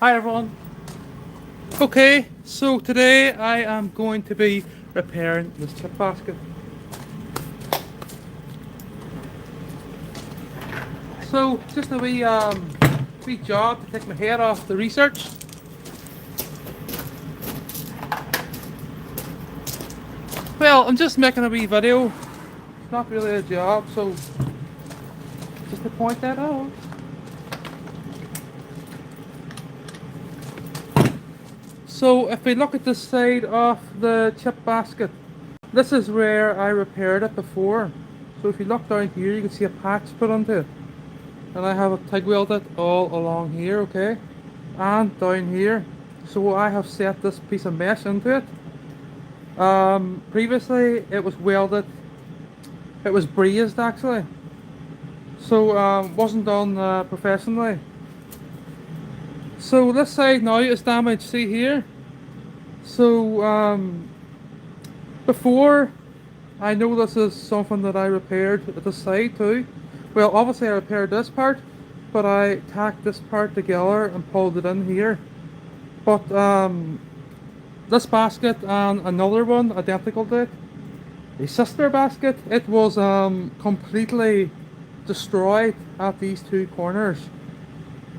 Hi everyone. Okay, so today I am going to be repairing this chip basket. So just a wee job to take my head off the research. Well, I'm just making a wee video. It's not really a job, so just to point that out. So if we look at the side of the chip basket, this is where I repaired it before. So if you look down here, you can see a patch put onto it. And I have a TIG welded all along here, okay? And down here. So I have set this piece of mesh into it. Previously it was welded, it was brazed actually. So wasn't done professionally. So this side now is damaged, see here? So before, I know this is something that I repaired at the side too. Well, obviously I repaired this part, but I tacked this part together and pulled it in here. But this basket and another one identical to it, a sister basket, it was completely destroyed at these two corners.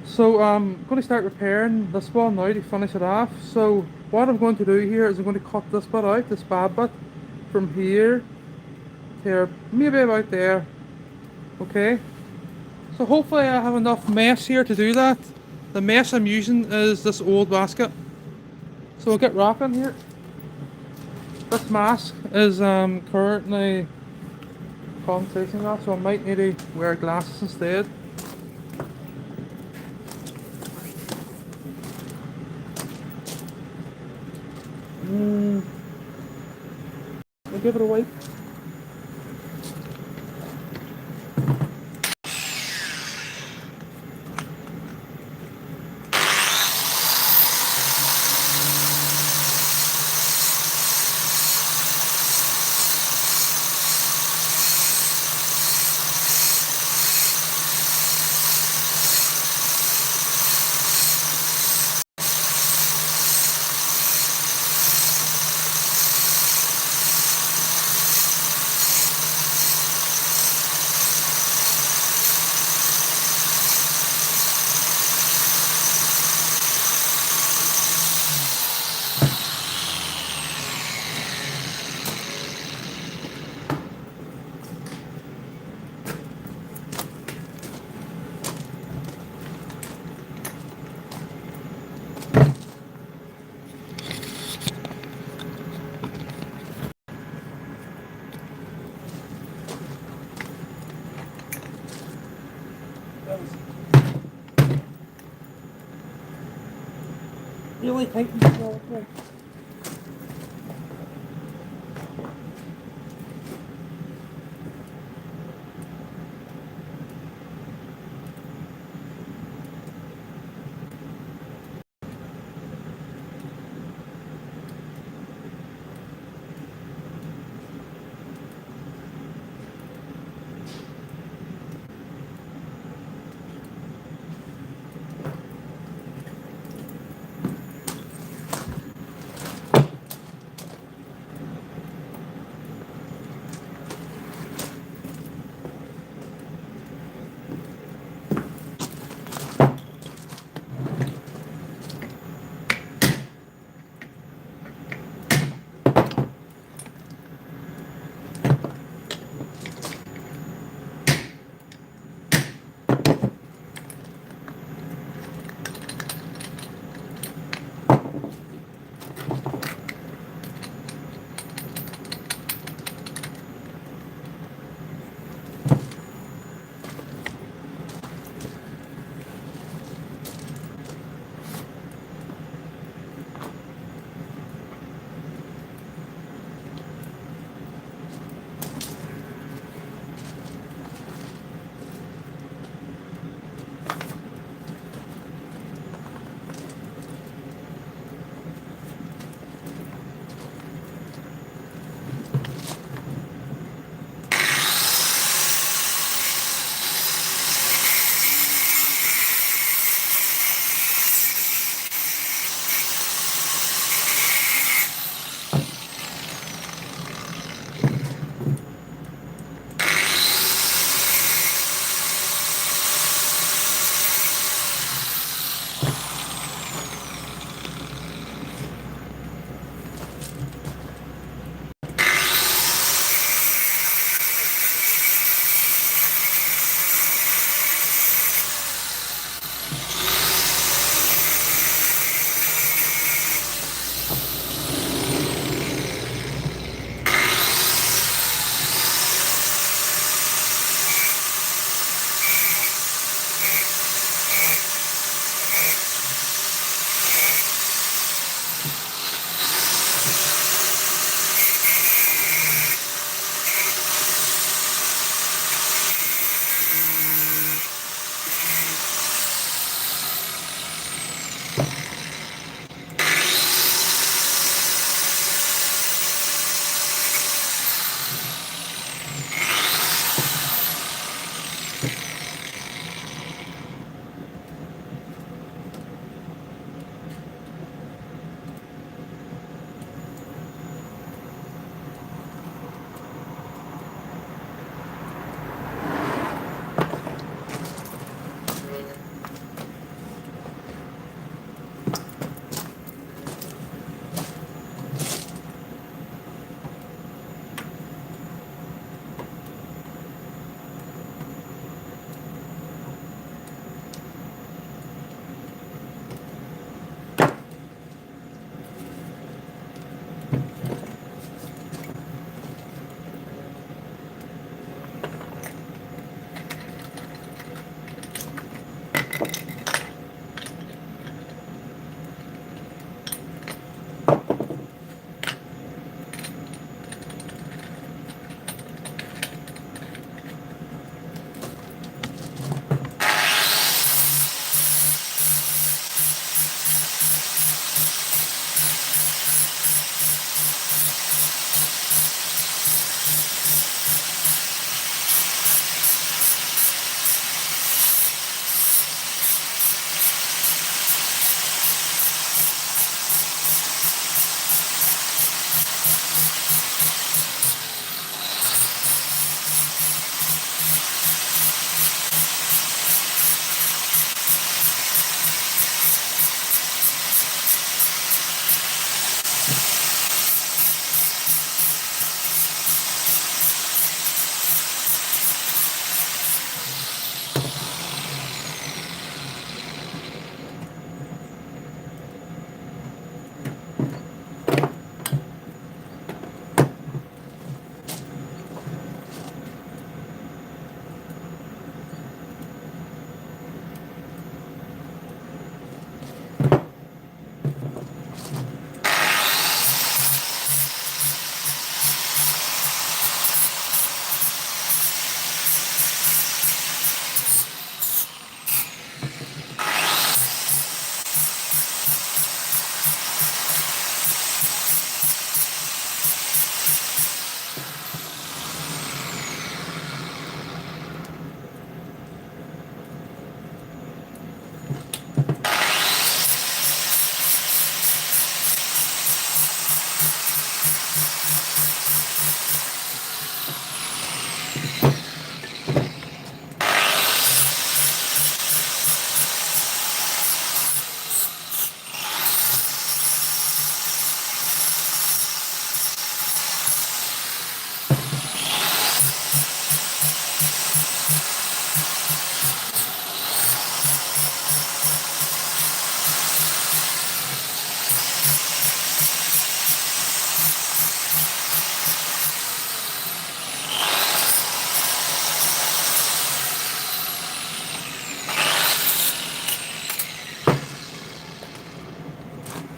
So I'm going to start repairing this one now to finish it off. So what I'm going to do here is I'm going to cut this bit out, this bad bit, from here to maybe about there. Okay. So hopefully I have enough mesh here to do that. The mesh I'm using is this old basket. So we'll get rocking here. This mask is currently concentration mask, so I might need to wear glasses instead. I'll give it a wipe. Really tighten it all up.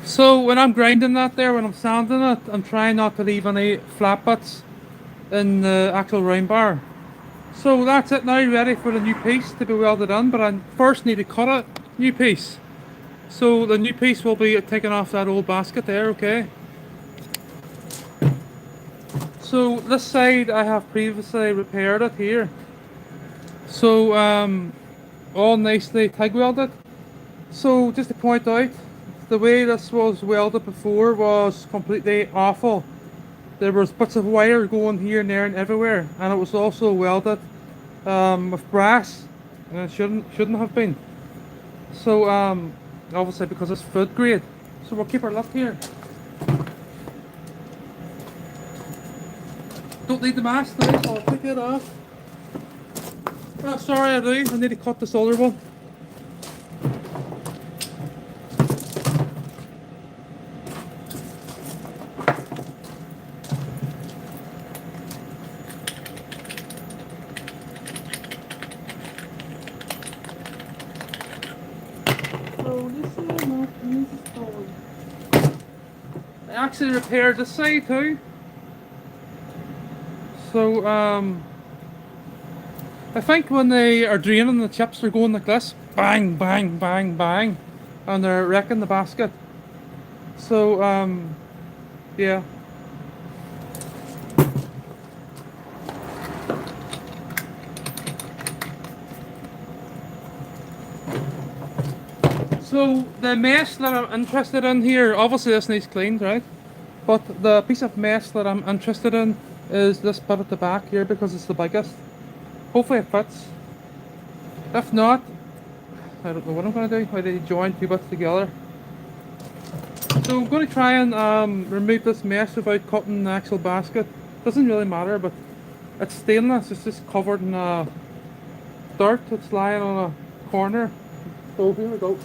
So when I'm grinding that there, when I'm sanding it, I'm trying not to leave any flat bits in the actual round bar. So that's it now, ready for the new piece to be welded in, but I first need to cut a new piece. So the new piece will be taken off that old basket there, okay? So this side I have previously repaired it here. So all nicely TIG welded. So just to point out, the way this was welded before was completely awful. There was bits of wire going here and there and everywhere, and it was also welded with brass, and it shouldn't have been. So obviously because it's food grade. So we'll keep our left here. Don't need the mask now, so I'll take it off. Oh, sorry, I do. I need to cut this other one. I actually repaired this side too. So I think when they are draining, the chips are going like this, bang, bang, bang, bang, and they're wrecking the basket. So yeah. So the mesh that I'm interested in here, obviously this needs cleaned, right? But the piece of mesh that I'm interested in is this bit at the back here because it's the biggest. Hopefully it fits. If not, I don't know what I'm going to do. I need to join two bits together. So I'm going to try and remove this mesh without cutting the actual basket. Doesn't really matter, but it's stainless. It's just covered in dirt. It's lying on a corner. So here we go.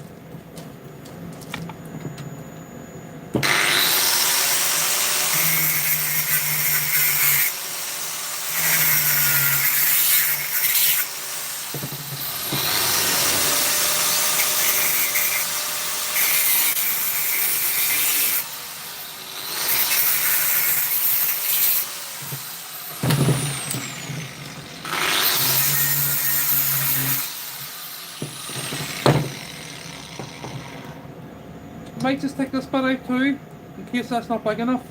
Might just take this bit out too, in case that's not big enough.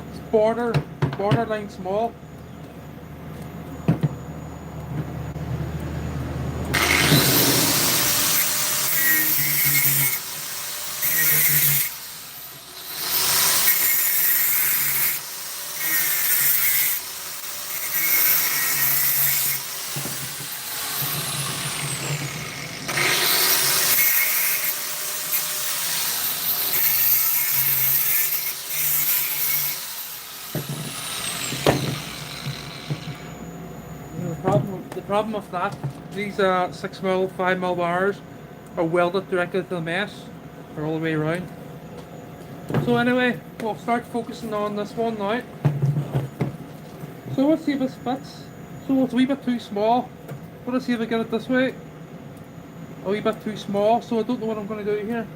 It's borderline small. The problem with that, these 6mm, 5mm wires are welded directly to the mesh. They're all the way around. So anyway, we'll start focusing on this one now. So let's see if this fits. So it's a wee bit too small. Let's see if I get it this way. A wee bit too small, so I don't know what I'm going to do here.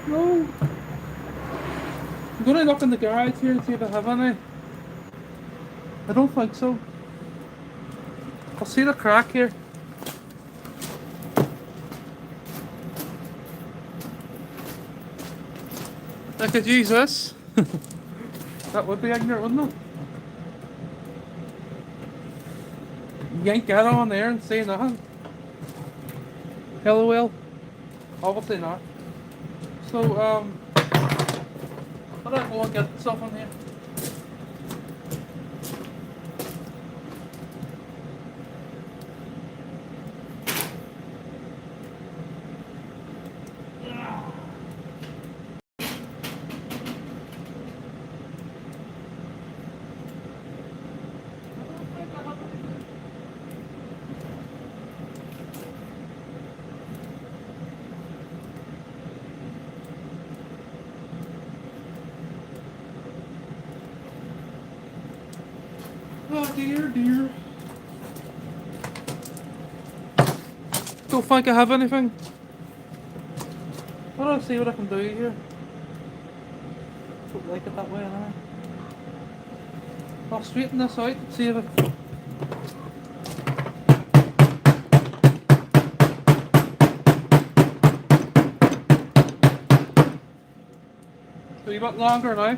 No. I'm going to look in the garage here and see if I have any. I don't think so. I'll see the crack here. I could use this. That would be ignorant, wouldn't it? You ain't get on there and say nothing. Hello, Will. Obviously not. So, how do I go and get stuff on here? Oh dear. Don't think I have anything. What do I see what I can do here? Don't like it that way, anyway. I'll straighten this out and see if it. A wee bit longer now.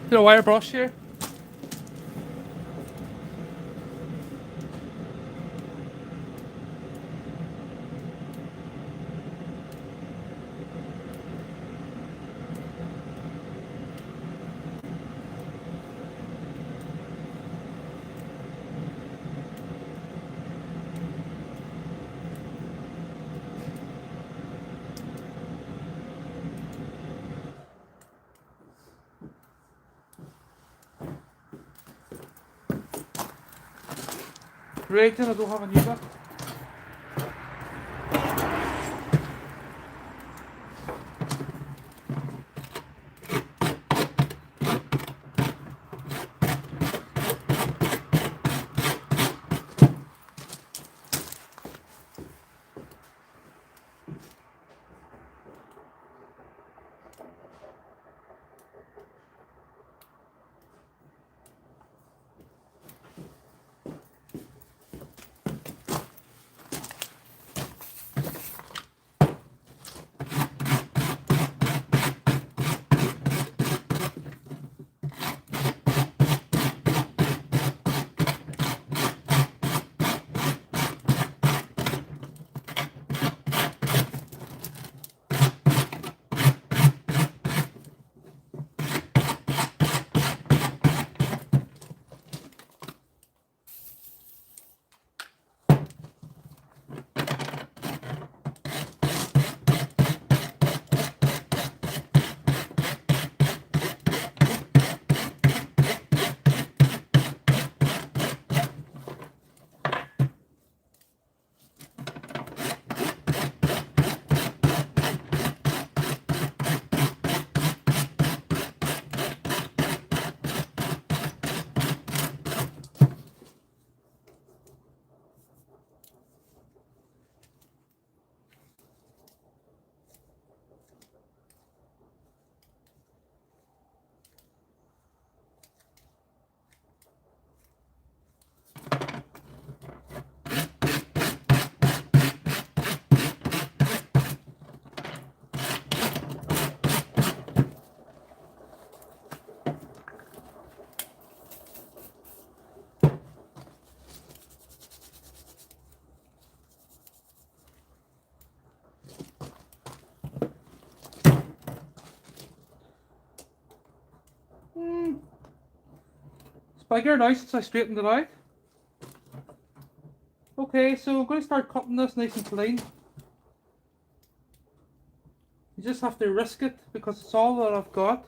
Get a wire brush here. Right then, I don't have a new bit. It's bigger now since I straightened it out. Okay, so I'm going to start cutting this nice and clean. You just have to risk it because it's all that I've got.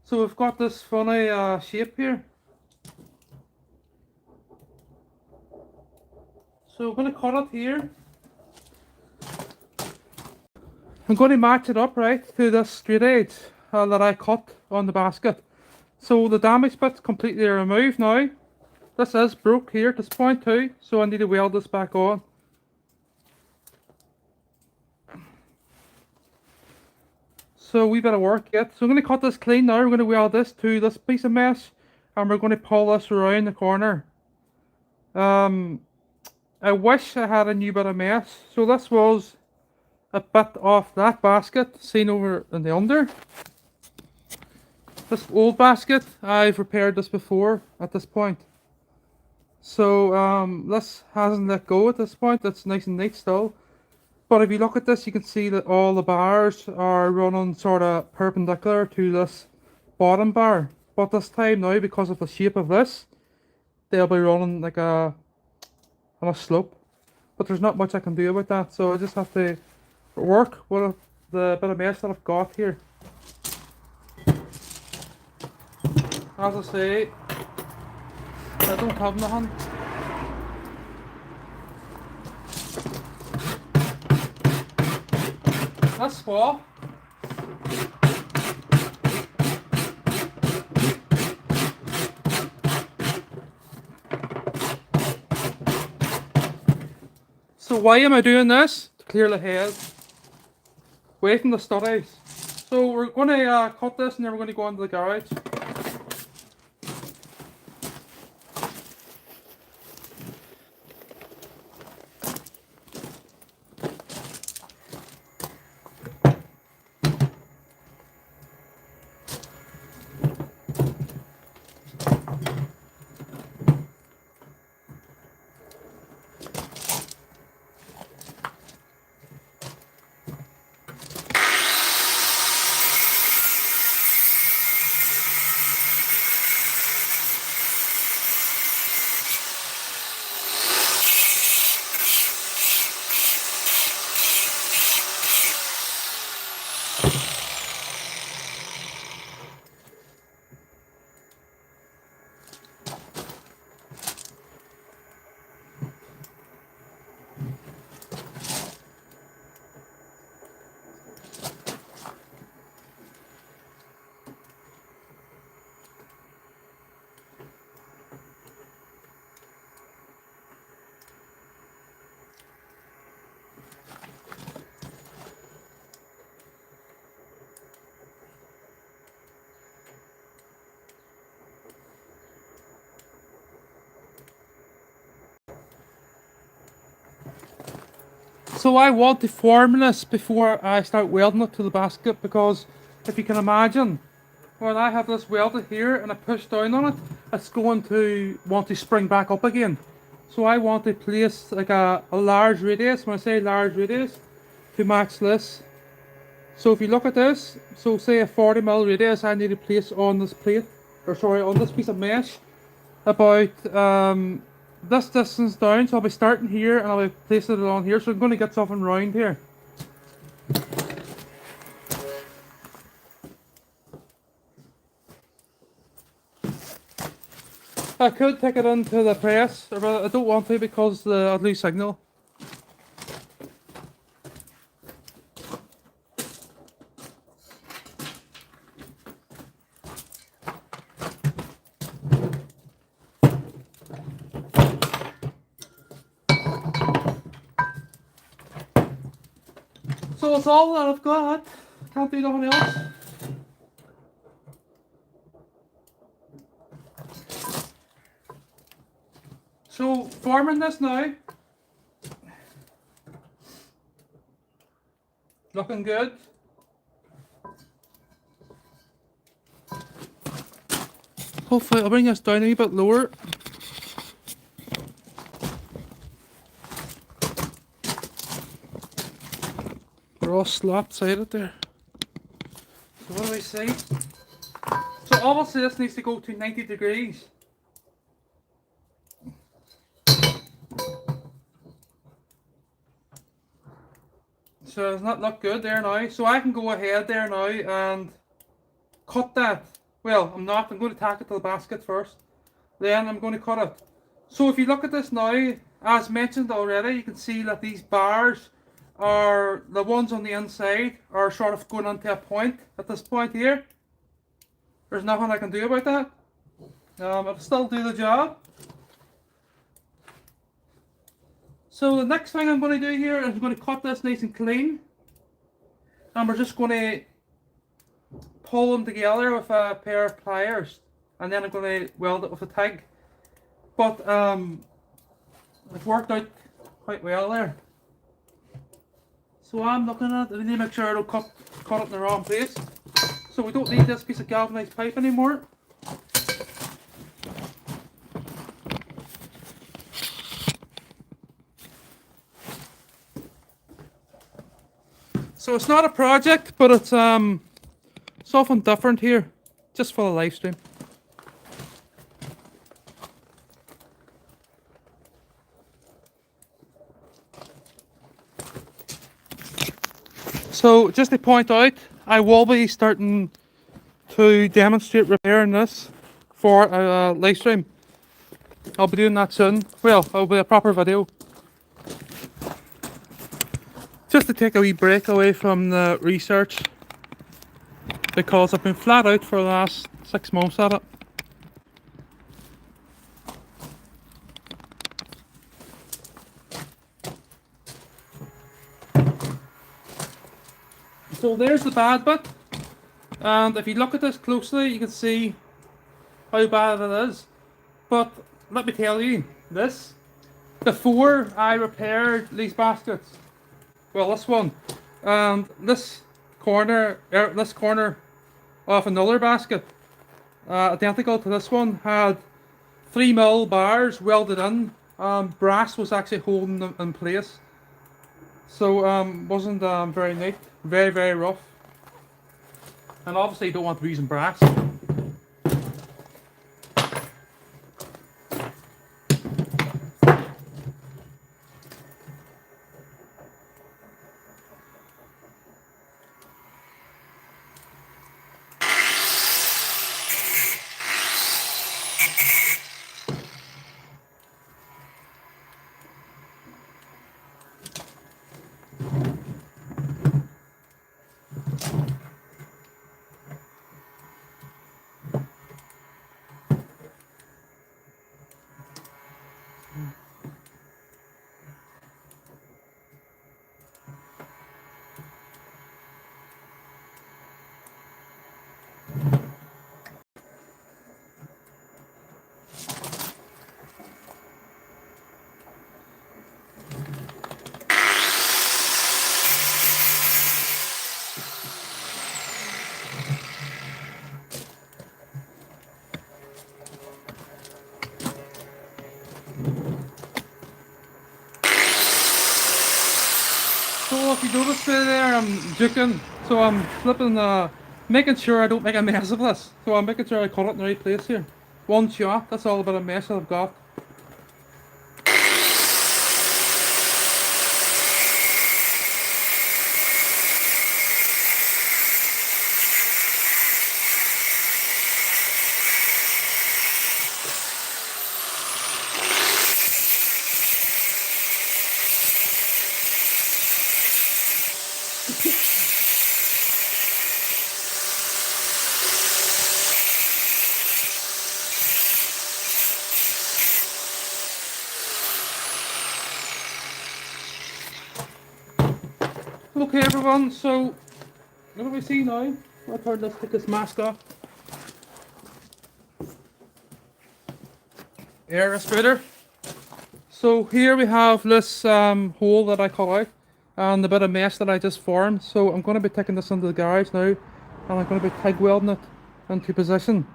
So we've got this funny shape here. So I'm going to cut it here. I'm going to match it up right to this straight edge that I cut on the basket. So the damaged bit's completely removed now. This is broke here at this point too, so I need to weld this back on. So we better work yet. So I'm going to cut this clean now. We're going to weld this to this piece of mesh and we're going to pull this around the corner. I wish I had a new bit of mesh. So this was a bit off that basket seen over in the under. This old basket, I've repaired this before at this point. So this hasn't let go at this point. It's nice and neat still. But if you look at this, you can see that all the bars are running sort of perpendicular to this bottom bar. But this time now, because of the shape of this, they'll be running like on a slope. But there's not much I can do about that, so I just have to work with the bit of mesh that I've got here. As I say, I don't have nothing. That's small. So why am I doing this? To clear the head away from the studies. So we're going to cut this and then we're going to go into the garage. So I want to form this before I start welding it to the basket, because if you can imagine, when I have this welded here and I push down on it, it's going to want to spring back up again. So I want to place like a large radius, when I say large radius, to match this. So if you look at this, so say a 40mm radius I need to place on this plate, or sorry, on this piece of mesh, about this distance down. So I'll be starting here and I'll be placing it on here. So I'm going to get something round here. I could take it into the press, but I don't want to because I'd lose signal. So that's all that I've got. Can't do nothing else. So forming this now. Looking good. Hopefully I'll bring this down a wee bit lower. They're all slap-sided there. So what do we see? So obviously this needs to go to 90 degrees. So does that look good there now? So I can go ahead there now and cut that. Well, I'm not. I'm going to tack it to the basket first. Then I'm going to cut it. So if you look at this now, as mentioned already, you can see that these bars are, the ones on the inside are sort of going into a point at this point here. There's nothing I can do about that. It'll still do the job. So the next thing I'm going to do here is I'm going to cut this nice and clean. And we're just going to pull them together with a pair of pliers. And then I'm going to weld it with a TIG. But it worked out quite well there. So I'm looking at it, we need to make sure I don't cut it in the wrong place. So we don't need this piece of galvanized pipe anymore. So it's not a project, but it's something different here, just for the live stream. So just to point out, I will be starting to demonstrate repairing this for a live stream. I'll be doing that soon. Well, it'll be a proper video. Just to take a wee break away from the research, because I've been flat out for the last 6 months at it. So there's the bad bit, and if you look at this closely you can see how bad it is. But let me tell you this, before I repaired these baskets, well this one, and this corner of another basket, identical to this one, had 3mm bars welded in. Brass was actually holding them in place. So wasn't very neat, very rough. And obviously you don't want to be using brass. So if you notice me there, I'm juking. So I'm flipping, making sure I don't make a mess of this. So I'm making sure I cut it in the right place here. One shot, that's all about a mess that I've got. Okay everyone, so what do we see now? Let's take this mask off. Air respirator. So here we have this hole that I cut out and a bit of mesh that I just formed. So I'm going to be taking this into the garage now and I'm going to be TIG welding it into position.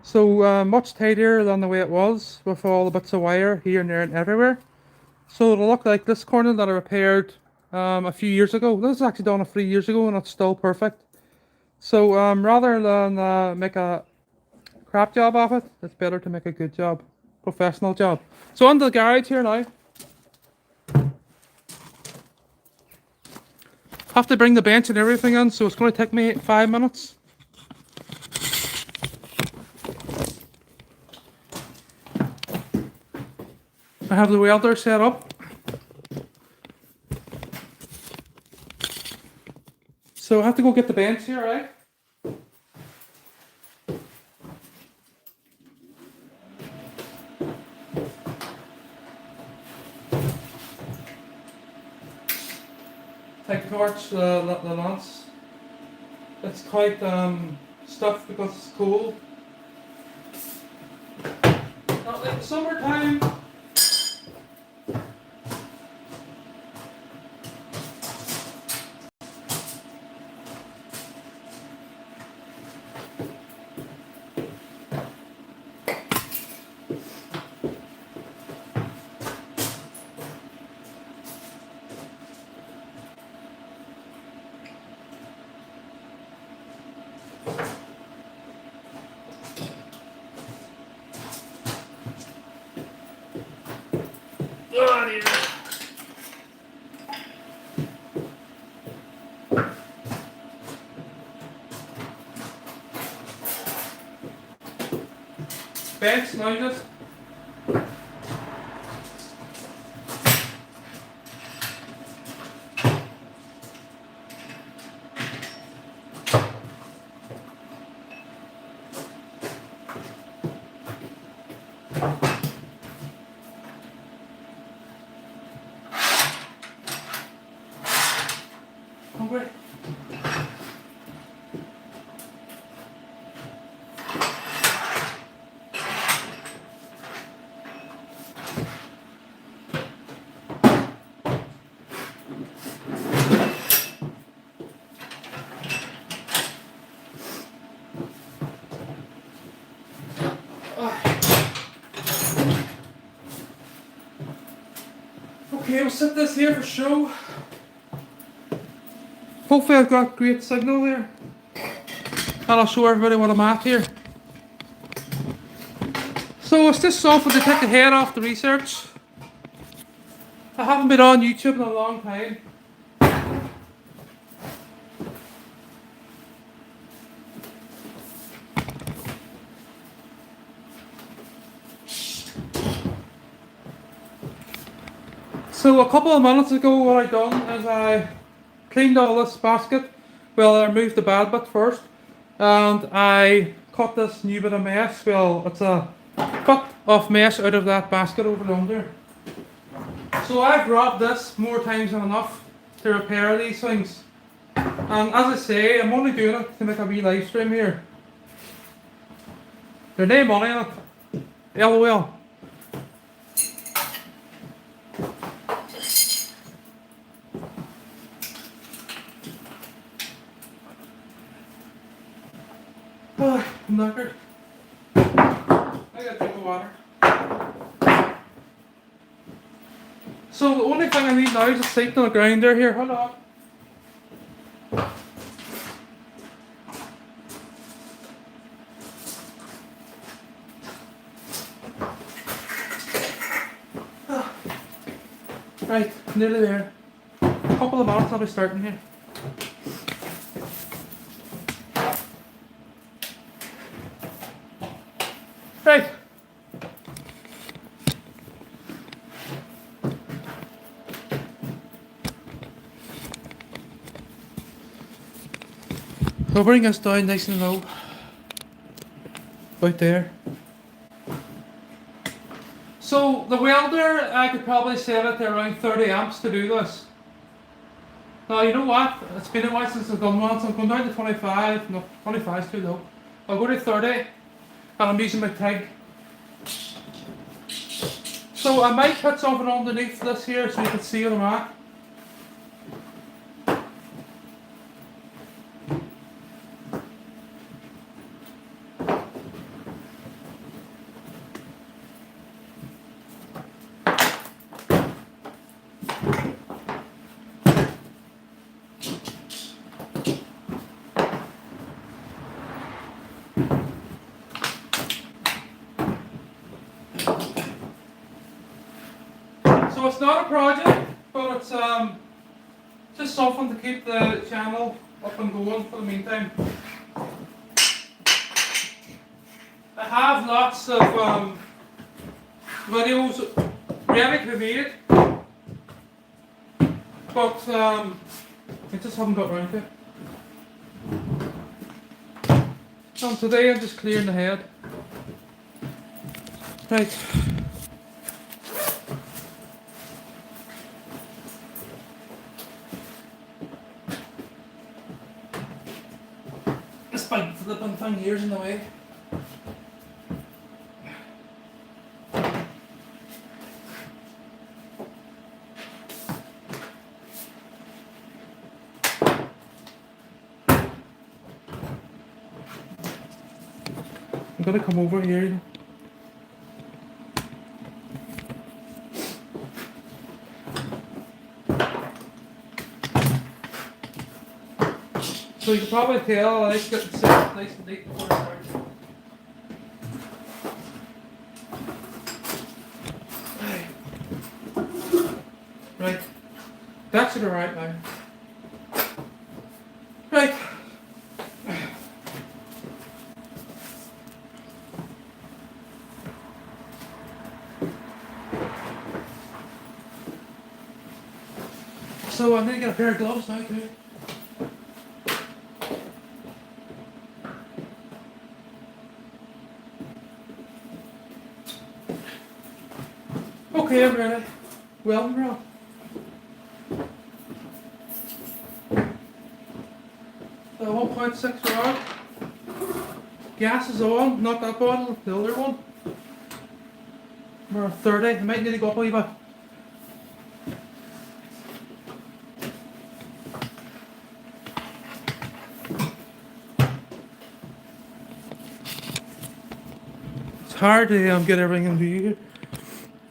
So much tighter than the way it was with all the bits of wire here and there and everywhere. So it'll look like this corner that I repaired a few years ago. This is actually done 3 years ago and it's still perfect. So rather than make a crap job of it, it's better to make a good job, professional job. So on the garage here now. Have to bring the bench and everything in, so it's going to take me 5 minutes. I have the welder set up. So I have to go get the bench here, right? Take torch the lance. It's quite stuffed because it's cold. Not like the summertime. Bench now just. Hungry? Okay, we'll set this here for show. Hopefully I've got great signal there. And I'll show everybody what I'm at here. So it's just something to take the head off the research. I haven't been on YouTube in a long time. So a couple of minutes ago what I done is I cleaned all this basket. Well, I removed the bad bit first and I cut this new bit of mesh. Well, it's a cut of mesh out of that basket over under. So I've robbed this more times than enough to repair these things. And as I say, I'm only doing it to make a wee live stream here. There's no money in it. LOL. Oh, I'm knackered. I gotta drink of water. So the only thing I need now is a seat on the grinder here. Hold on. Right, nearly there. A couple of minutes I'll be starting here. Right. I'll bring us down nice and low. About there. So the welder, I could probably set it to around 30 amps to do this. Now you know what? It's been a while since I've done one, so I'm going down to 25. No, 25 is too low. I'll go to 30 and I'm using my TIG. So I might put something underneath this here so you can see what I'm at. So it's not a project, but it's just something to keep the channel up and going for the meantime. I have lots of videos ready to be made, but I just haven't got around to it. And today I'm just clearing the head. Right. This big flipping thing here's in the way. I'm gonna come over here. So you can probably tell I like getting set nice and neat before I start. Right. That should be right now. Right. So I need to get a pair of gloves now too. Okay, I'm ready. Welding rod. The 1.6 rod. Gas is on, not that bottle, the other one. We're at 30, I might need to go up a wee bit. It's hard to get everything in view here.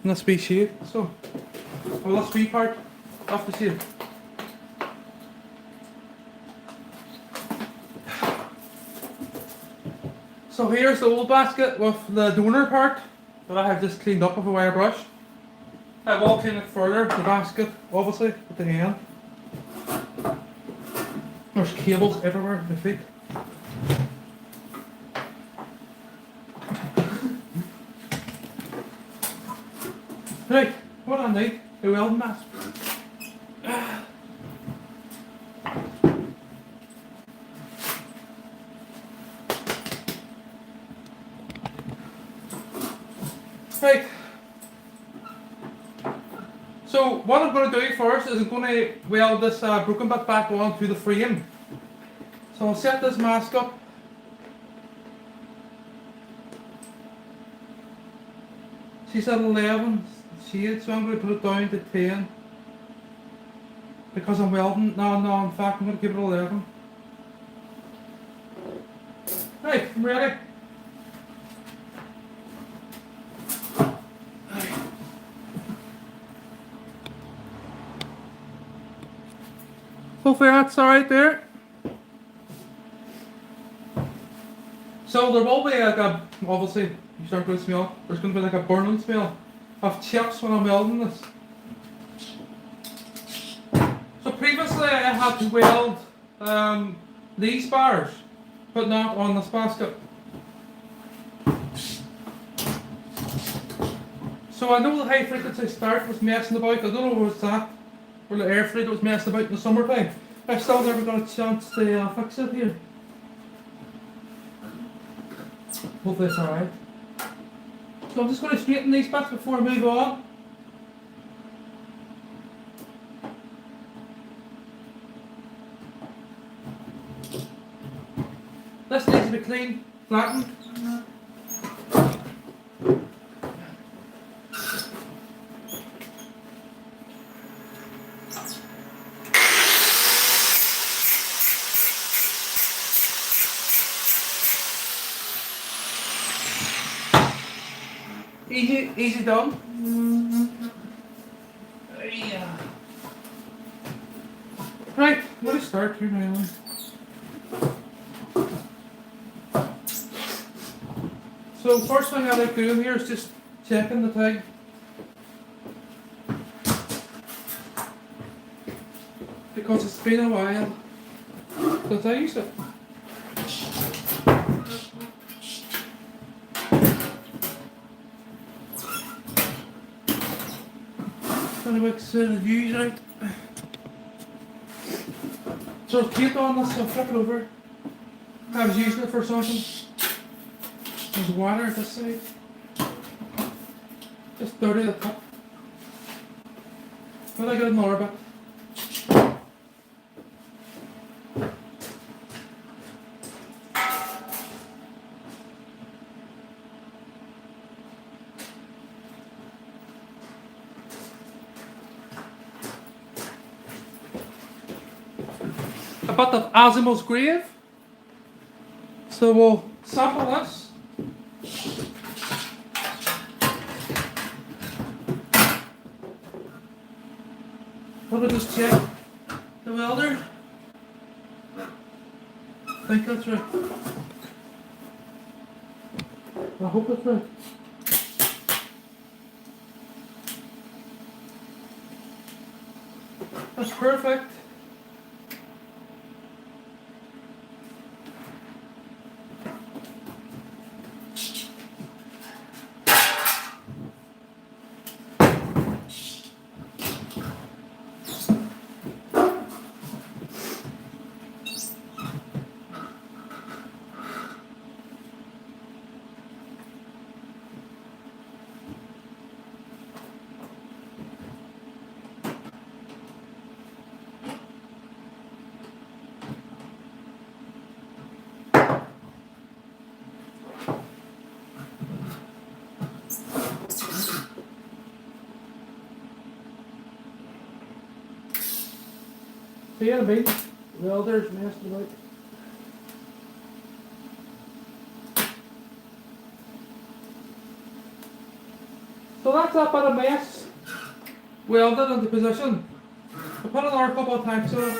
And this wee shade, so. Well, this wee part off the shade. So here's the old basket with the donor part that I have just cleaned up with a wire brush. I will clean it further, the basket, obviously, at the end. There's cables everywhere at my feet. Right, what I need, a welding mask. Right. So what I'm going to do first is I'm going to weld this broken bit back onto the frame. So I'll set this mask up. She's at 11 shades, so I'm going to put it down to 10. Because I'm welding. No, in fact I'm going to give it 11. Right, I'm ready. Hopefully that's alright there. So there will be like a, obviously, you start with smell, there's going to be like a burning smell of chips when I'm welding this. So previously I had to weld these bars, but not on this basket. So I know the high frequency start was messing about, I don't know where it's at, or the air freight was messing about in the summertime. I've still never got a chance to fix it here. Hopefully it's alright. So I'm just going to straighten these bits before I move on. This needs to be clean, flattened. Easy done. Yeah. Right, let's start here now. So first thing I like doing here is just checking the tag. Because it's been a while since I used it. Trying to make the views right. So tape on this, I'll flip it over. I was using it for something. There's water at this side. Just dirty the top. But I got another bit. A bit of Asimov's grave. So we'll sample this. We'll just check the welder. I think that's right. I hope that's right. That's perfect. Yeah, baby. Welder's messed about. So that's that bit of mess welded into position. I put another couple of tanks on it.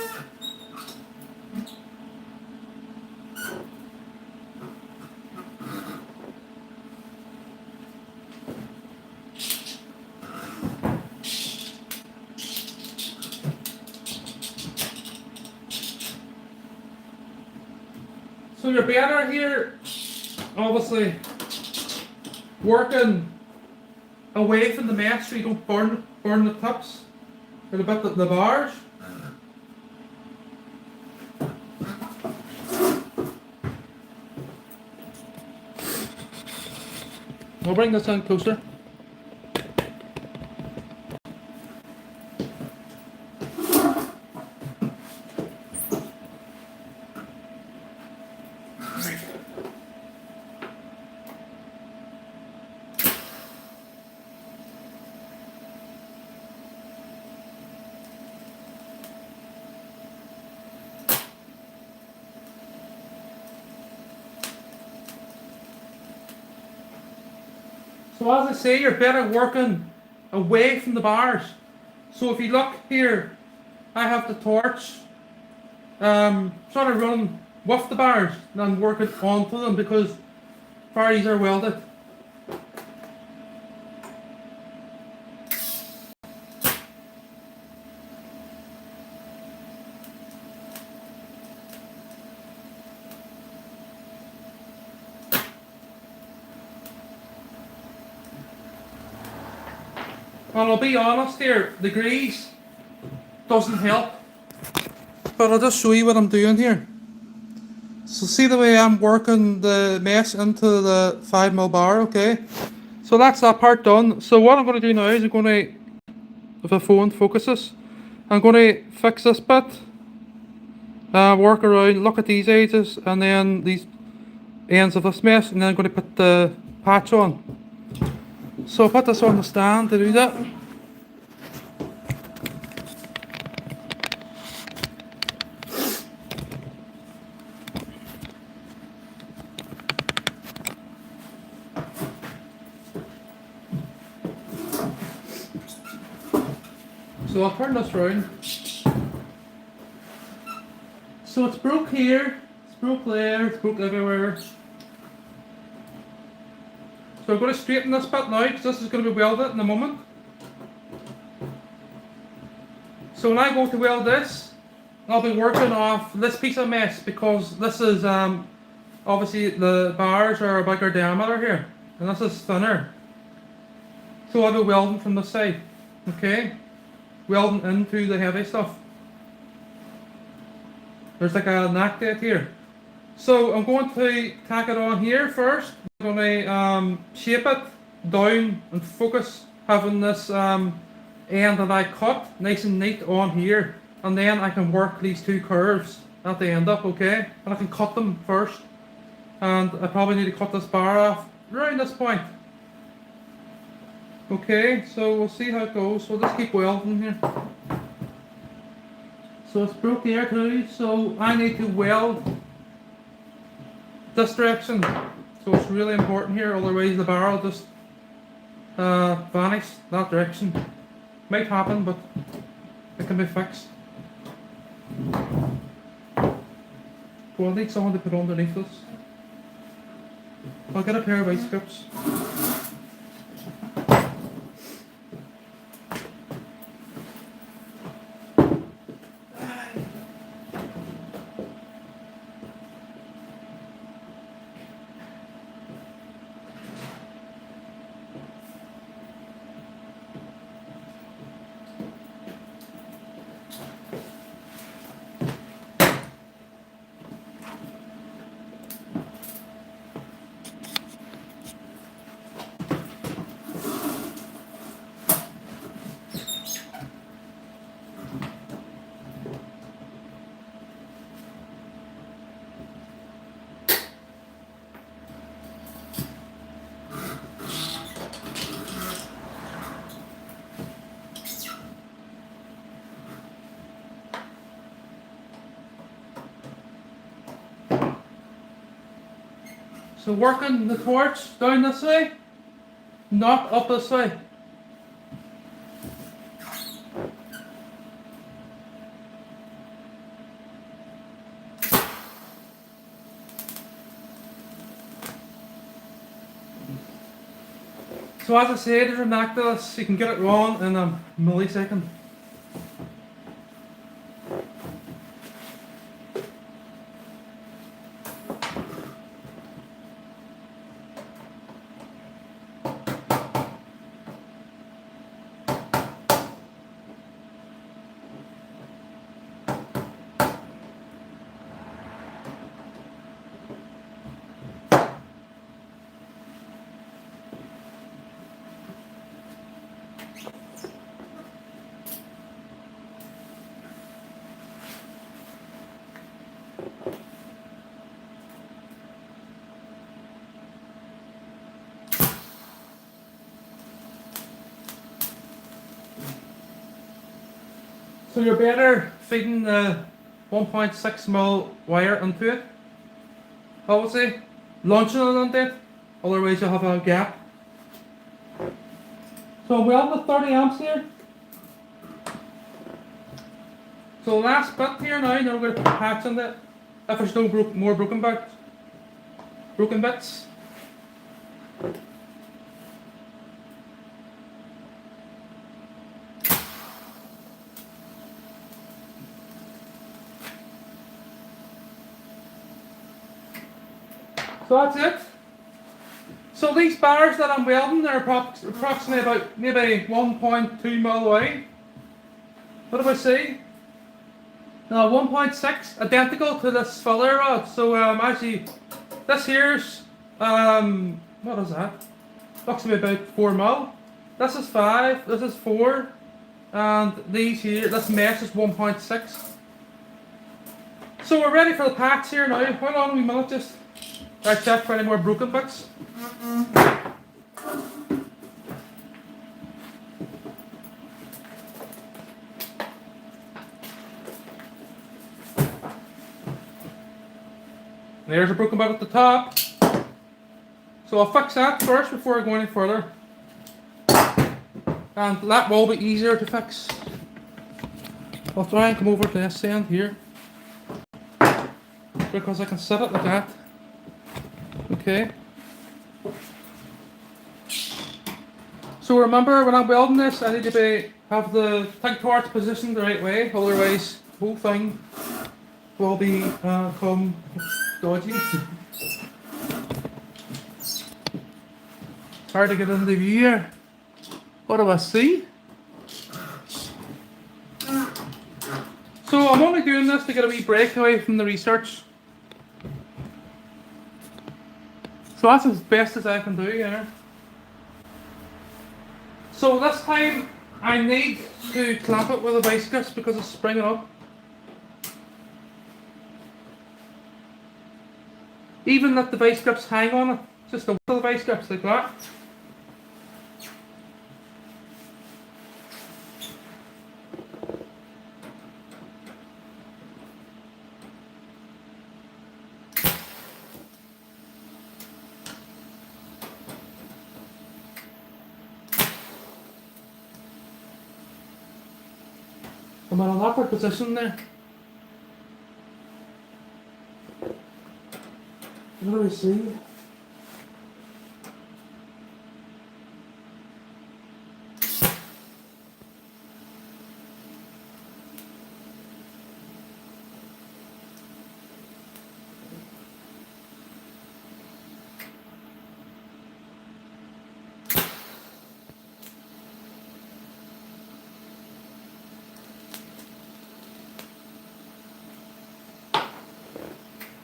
So your banner here, obviously, working away from the mesh so you don't burn the tips or the bit of the bars. I'll bring this in closer. So as I say, you're better working away from the bars. So if you look here, I have the torch sort of running with the bars than working onto them because bars are welded. And I'll be honest here, the grease doesn't help. But I'll just show you what I'm doing here. So see the way I'm working the mesh into the 5mm bar, okay? So that's that part done. So what I'm going to do now is I'm going to, if the phone focuses, I'm going to fix this bit, work around, look at these edges, and then these ends of this mesh, and then I'm going to put the patch on. So I'll put this on the stand to do that. So I'll turn this round. So it's broke here, it's broke there, it's broke everywhere. So I'm going to straighten this bit now because this is going to be welded in a moment. So when I go to weld this, I'll be working off this piece of mesh because this is obviously the bars are a bigger diameter here and this is thinner. So I'll be welding from the side, okay? Welding into the heavy stuff. There's like a knack to it here. So I'm going to tack it on here first. I'm going to shape it down and focus having this end that I cut nice and neat on here. And then I can work these two curves at the end up, okay? And I can cut them first. And I probably need to cut this bar off around this point. Okay, so we'll see how it goes. We'll just keep welding here. So it's broke here too, so I need to weld this direction. So it's really important here, otherwise the bar will just vanish that direction. Might happen, but it can be fixed. Well, I need someone to put underneath this. I'll get a pair of ice grips. So working the torch down this way, not up this way. So as I said, there's a knack to this, you can get it wrong in a millisecond. So you're better feeding the 1.6mm wire into it, obviously, launching it into it, otherwise you'll have a gap. So I'm welding at 30 amps here. So So the last bit here now, we're going to put patch in it. If there's no more broken bits. So that's it. So these bars that I'm welding, they're approximately about maybe 1.2 mil away. What do I say? No, 1.6, identical to this filler rod. So actually, this here's what is that? Looks to be about 4 mil. This is 5. This is 4, and these here, this mesh is 1.6. So we're ready for the patch here now. Hold on a wee minute, just I check for any more broken bits. There's a broken bit at the top. So I'll fix that first before I go any further. And that will be easier to fix. I'll try and come over to this end here, because I can set it like that. Okay. So remember, when I'm welding this, I need to have the TIG torch positioned the right way, otherwise the whole thing will become dodgy. It's hard to get into the view here. What do I see? So I'm only doing this to get a wee break away from the research. So that's as best as I can do here. So this time I need to clamp it with a vice grip because it's springing up. Even let the vice grips hang on it, just the little vice grips like that. I'm in an awkward position there. What do we see?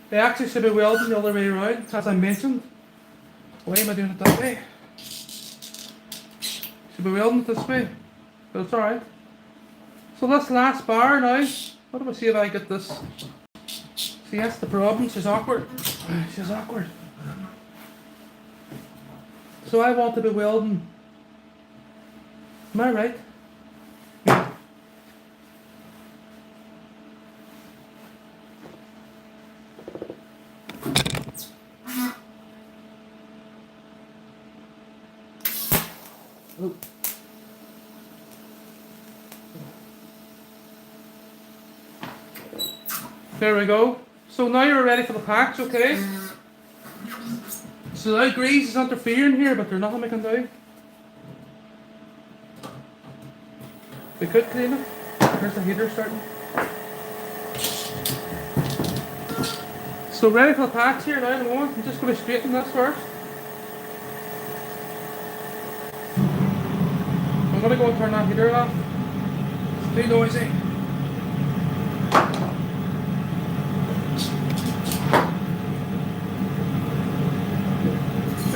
They actually should be welding the other way around, as I mentioned. Why am I doing it that way? Should be welding it this way, but it's alright. So this last bar now, what do I see if I get this? See, that's the problem, she's awkward. She's awkward. So I want to be welding. Am I right? Oh. There we go. So now you're ready for the patch, okay? So now grease is interfering here, but there's nothing we can do. We could clean it. There's the heater starting. So ready for the patch here now in the moment. I'm just going to straighten this first. I'm going to go and turn that heater off. It's too noisy.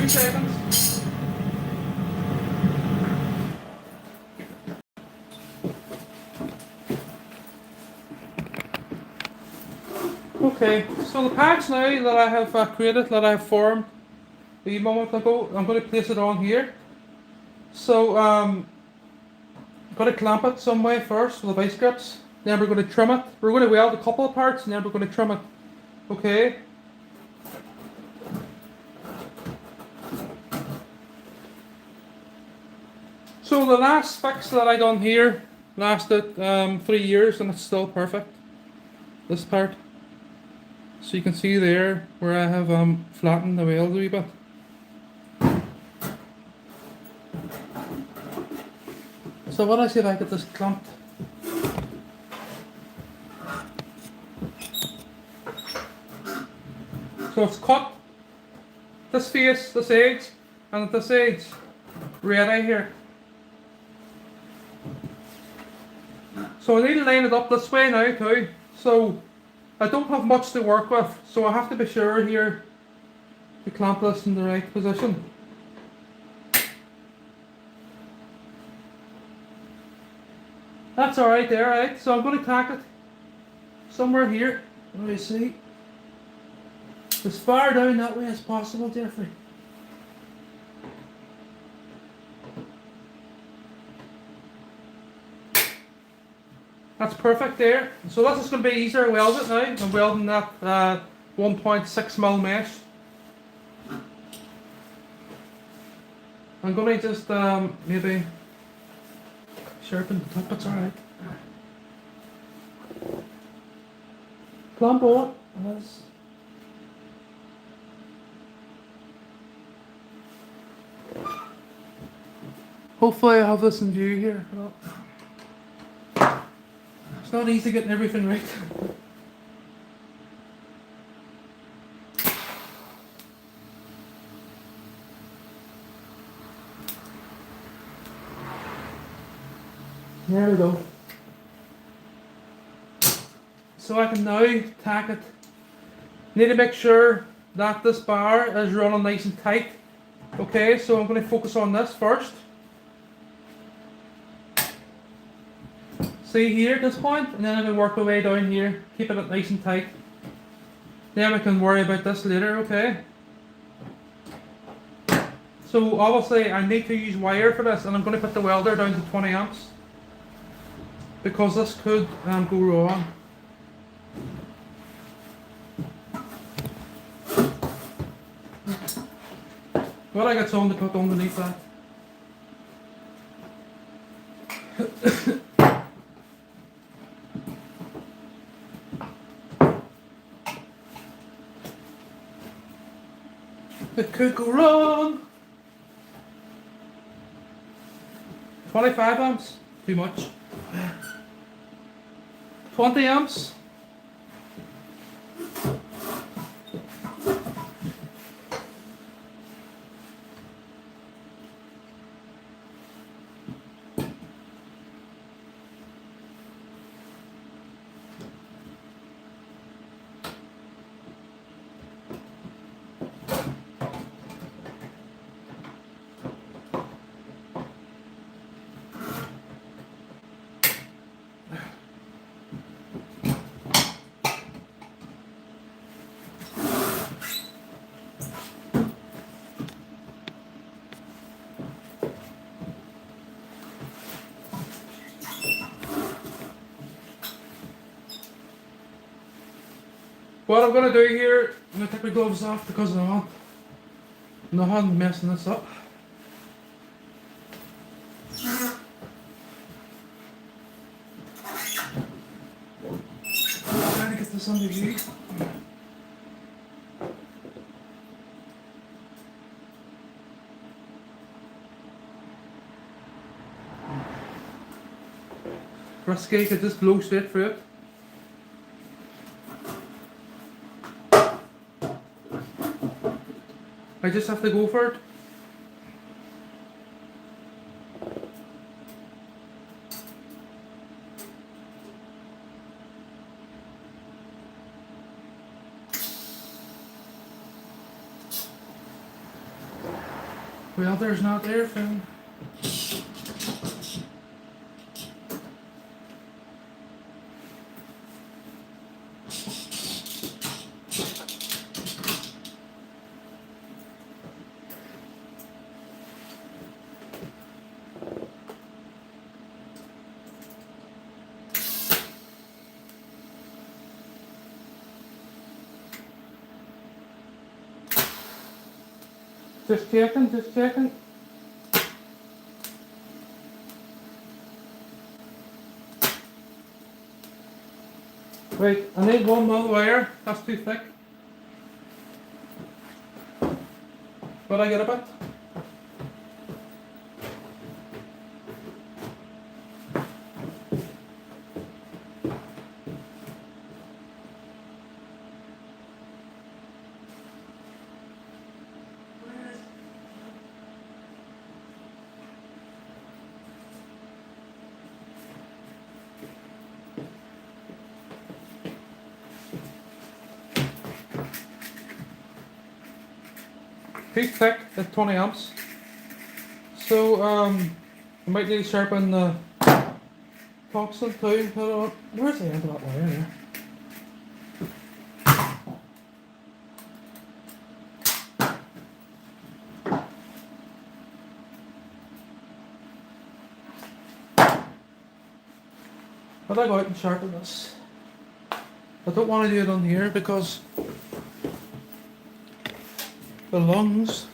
Seconds. Okay, so the patch now that I have created, that I have formed a moment ago, I'm going to place it on here. So I'm going to clamp it some way first with the vice grips. Then we're going to trim it. We're going to weld a couple of parts and then we're going to trim it. Okay. So the last fix that I done here, Lasted 3 years and it's still perfect. This part. So you can see there where I have flattened the weld a wee bit. So what I see if I get this clamped. So it's cut this face, this edge, and at this edge, ready here. So I need to line it up this way now too. So I don't have much to work with, so I have to be sure here to clamp this in the right position. That's alright there, right? So I'm going to tack it somewhere here. Let me see. As far down that way as possible, Jeffrey. That's perfect there. So this is going to be easier to weld it now. I'm welding that 1.6mm mesh. I'm going to just maybe sharpen the top, it's alright. Clamp on. Yes. Hopefully I have this in view here. Well, it's not easy getting everything right. There we go. So I can now tack it. Need to make sure that this bar is running nice and tight. Okay, so I'm going to focus on this first. See here at this point, and then I'm going to work my way down here, keeping it nice and tight. Then we can worry about this later, okay? So obviously I need to use wire for this, and I'm going to put the welder down to 20 amps. Because this could go wrong. Well, I got something to put underneath that. It could go wrong. 25 amps, too much. 20 amps. What I'm going to do here, I'm going to take my gloves off because I'm not messing this up. I'm trying to get this under view. Risky, could just blow straight through it. I just have to go for it. Well, there's not there, Phil. Just checking, just checking. Right, I need 1 mil wire. That's too thick. But I get a bit. Too thick at 20 amps. So I might need to sharpen the tungsten too. I don't know. Where's the end of that wire here? But I go out and sharpen this. I don't want to do it on here because the lungs.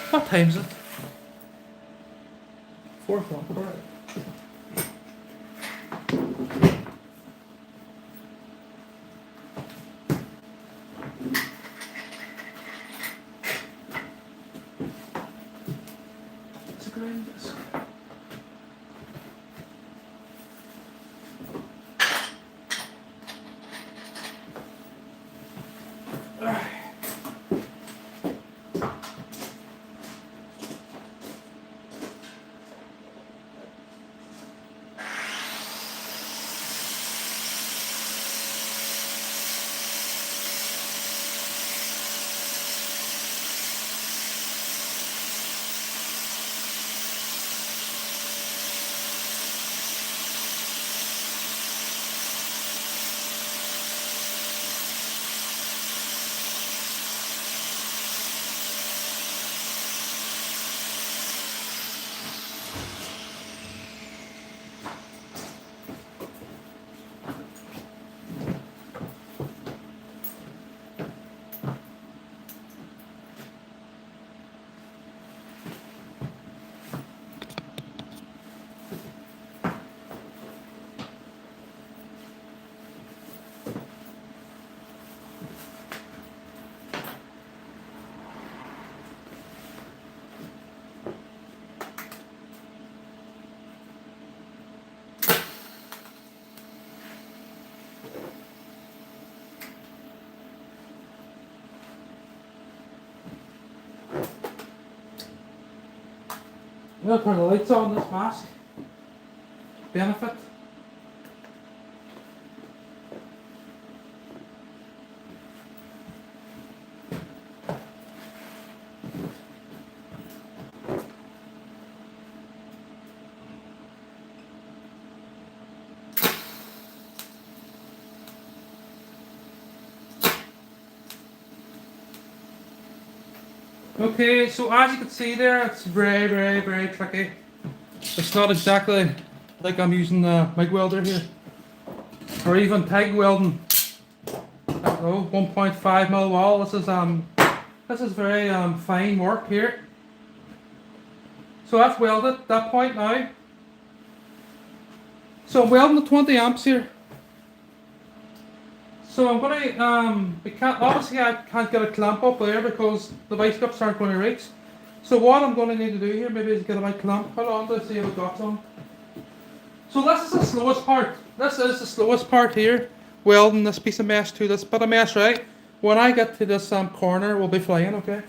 What time is it? 4 o'clock. Alright. It's a grind disc. I'm gonna turn the lights on this mask. Benefit. Okay, so as you can see there, it's very tricky. It's not exactly like I'm using the MIG welder here, or even TIG welding. I don't know, 1.5 mil wall. This is very fine work here. So that's welded at that point now. So I'm welding the 20 amps here. So I'm gonna, obviously I can't get a clamp up there because the vice grips aren't going to reach. So what I'm going to need to do here maybe is get my clamp put on to see if it got some. So this is the slowest part. This is the slowest part here. Welding this piece of mesh to this bit of mesh, right? When I get to this corner, we'll be flying, okay?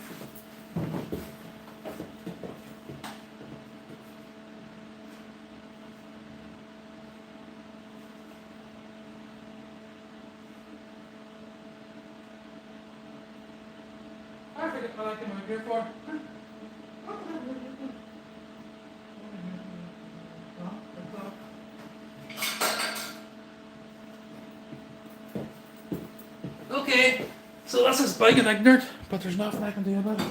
I forget what I came out here for. Okay, so this is big and ignorant, but there's nothing I can do about it.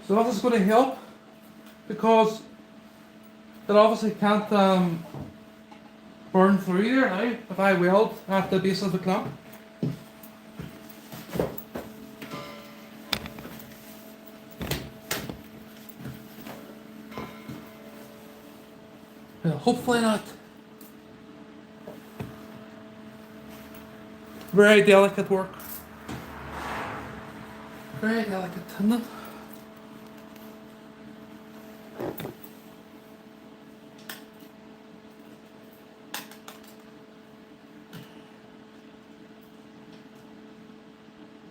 So this is going to help because it obviously can't burn through there now if I weld at the base of the clamp. Well, hopefully not. Very delicate work. Very delicate, isn't it?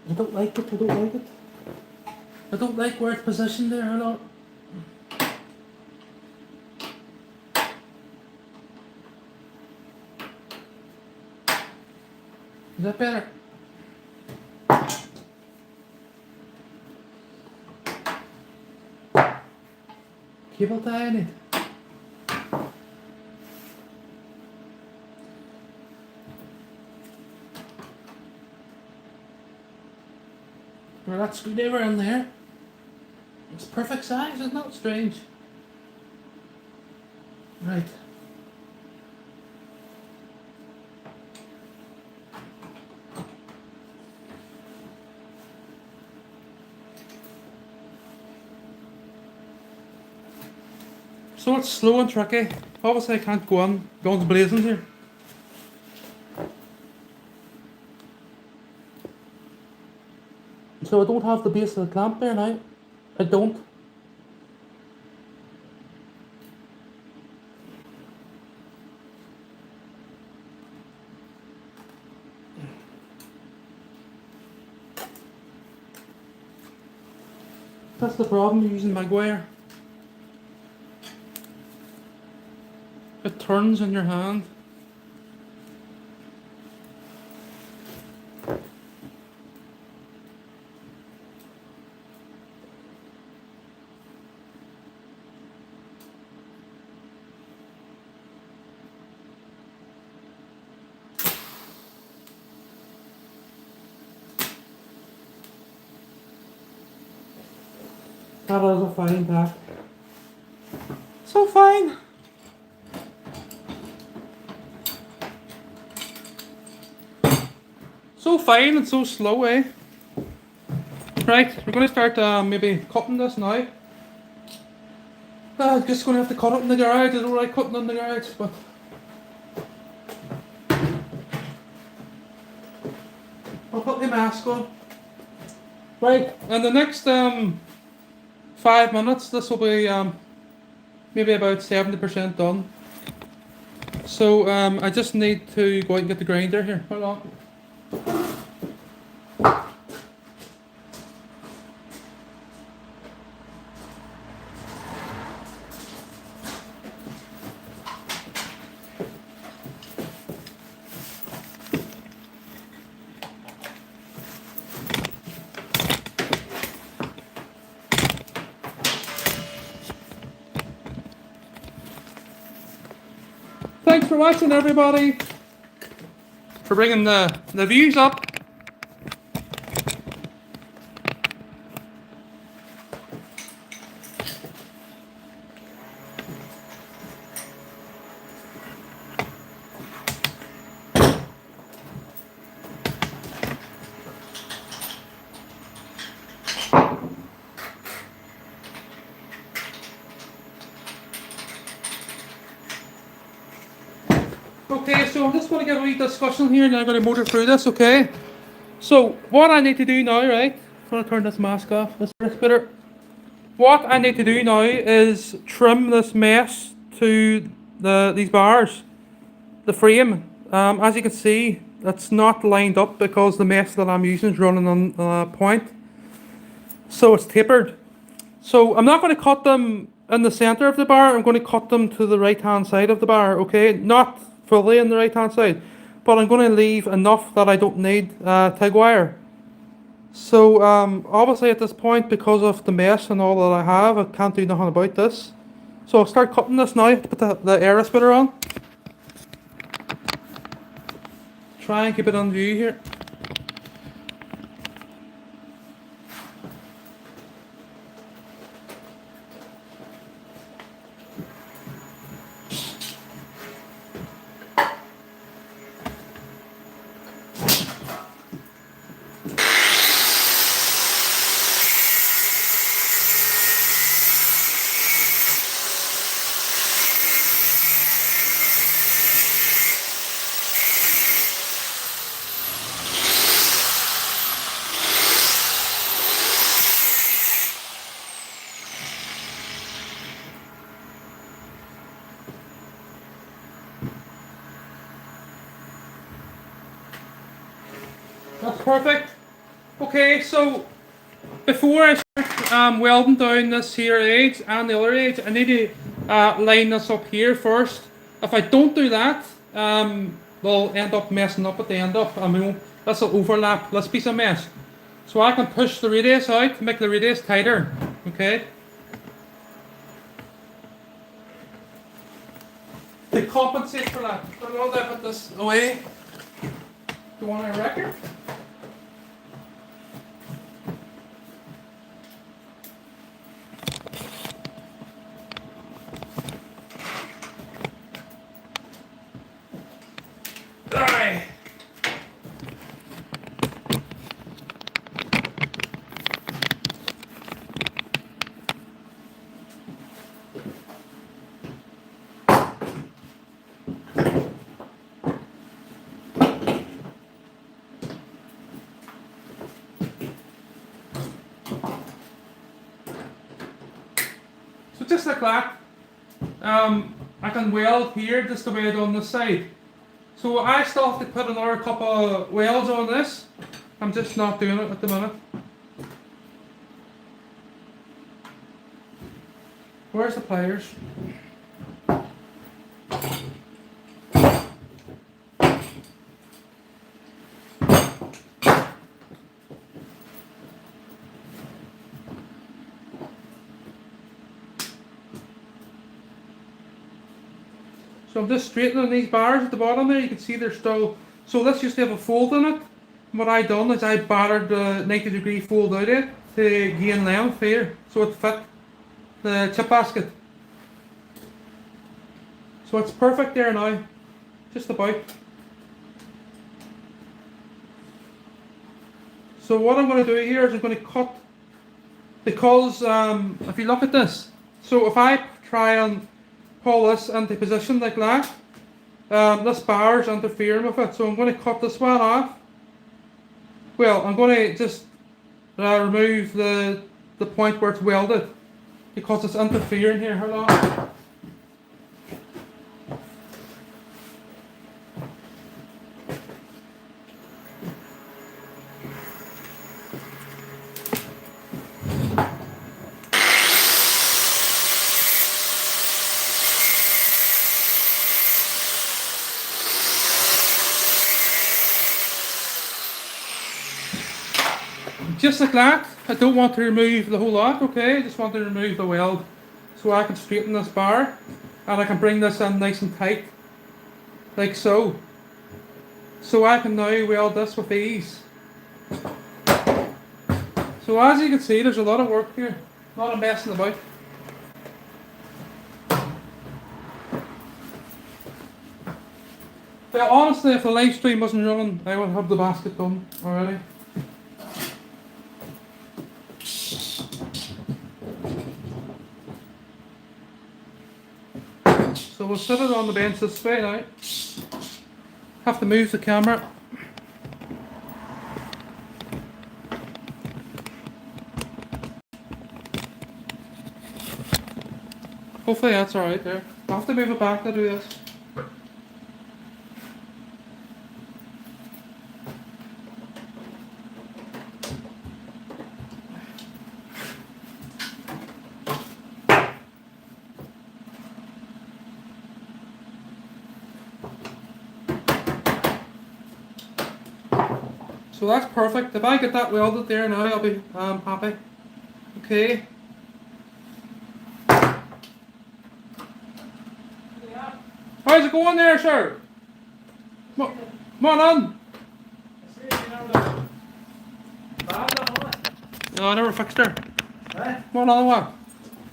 I don't like it, I don't like it. I don't like where it's positioned there, a lot. Is that better? Cable tie in it. Well, that screwdriver in there. It's perfect size, isn't it? Strange. Right. So it's slow and tricky. Obviously I can't go on guns blazing here. So I don't have the base of the clamp there now. I don't. That's the problem using mag wire. It turns in your hand. That is a fine pack. So fine. So fine and so slow, eh? Right, we're going to start maybe cutting this now. Just going to have to cut it in the garage. I don't like cutting in the garage, but I'll put my mask on. Right, and the next 5 minutes, this will be maybe about 70% done. So I just need to go out and get the grinder here. Hold on. Thanks for watching, everybody. For bringing the views up. Okay, so I'm just going to get a wee discussion here and then I'm going to motor through this, okay? So, what I need to do now, right? I'm going to turn this mask off, this spitter. What I need to do now is trim this mesh to these bars, the frame. As you can see, it's not lined up because the mesh that I'm using is running on a point. So it's tapered. So I'm not going to cut them in the center of the bar, I'm going to cut them to the right hand side of the bar, okay? Not fully in the right hand side, but I'm going to leave enough that I don't need TIG wire. So obviously at this point, because of the mesh and all that I have, I can't do nothing about this. So I'll start cutting this now, put the air splitter on. Try and keep it on view here. That's perfect. Okay, so before I start welding down this here edge and the other edge, I need to line this up here first. If I don't do that, we'll end up messing up at the end up. I mean, this will overlap this piece of mesh. So I can push the radius out to make the radius tighter. Okay. To compensate for that, I'm going to put this away. Do you want a record? Alright. So just like that, I can weld here just the way I do on this side. So I still have to put another couple of welds on this. I'm just not doing it at the minute. Where's the pliers? So I'm just straightening these bars at the bottom there. You can see they're still. So this used to have a fold in it. And what I done is I battered the 90-degree fold out of it to gain length here, so it fit the chip basket. So it's perfect there now, just about. So what I'm going to do here is I'm going to cut, because if you look at this, so if I try and pull this into position like that, this bar is interfering with it, so I'm going to cut this one off. Well, I'm going to just remove the point where it's welded, because it's interfering here. Hold on. Just like that. I don't want to remove the whole lot, okay? I just want to remove the weld so I can straighten this bar and I can bring this in nice and tight, like so. So I can now weld this with ease. So as you can see, there's a lot of work here, a lot of messing about. But honestly, if the live stream wasn't running, I would have the basket done already. So we'll set it on the bench this way now. Have to move the camera. Hopefully that's alright there. I'll have to move it back to do this. So that's perfect. If I get that welded there now, I'll be happy. Okay. How's it going there, sir? Come on in. No, I never fixed her. Hey? Come on in, what?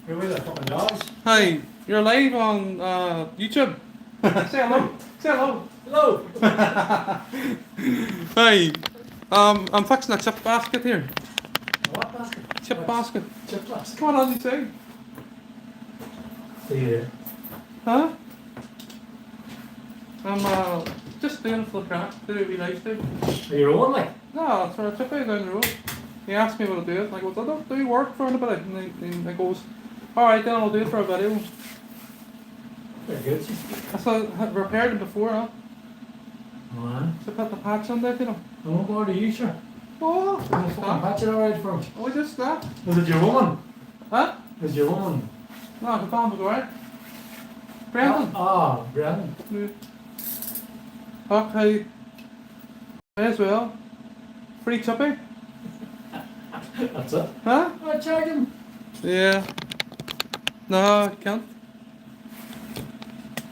You're with the fucking dogs. Hi, you're live on YouTube. Say hello. Say hello. Hello. Hi. I'm fixing a chip basket here. What basket? Chip basket. Chip basket. What on you say? Yeah. Huh? I'm just doing it for the crack. Do it we like to. Are you rolling like? No, it's for a chip out down the road. He asked me what to do it. And I go, I don't do work for anybody. And he goes, alright then I'll do it for a video. Very good. I said, I repaired it before, huh? Alright. So put the patch on there, you know. I won't go to you, sure. Oh, I'll fucking patch it alright for him. oh, just that. Is it your woman? Huh? Is your woman? No, the bomb was alright. Brendan. Ah, Brendan. Yeah. Okay. May as well. Free chuppy. That's it. Huh? I charge him. Yeah. No, I can't.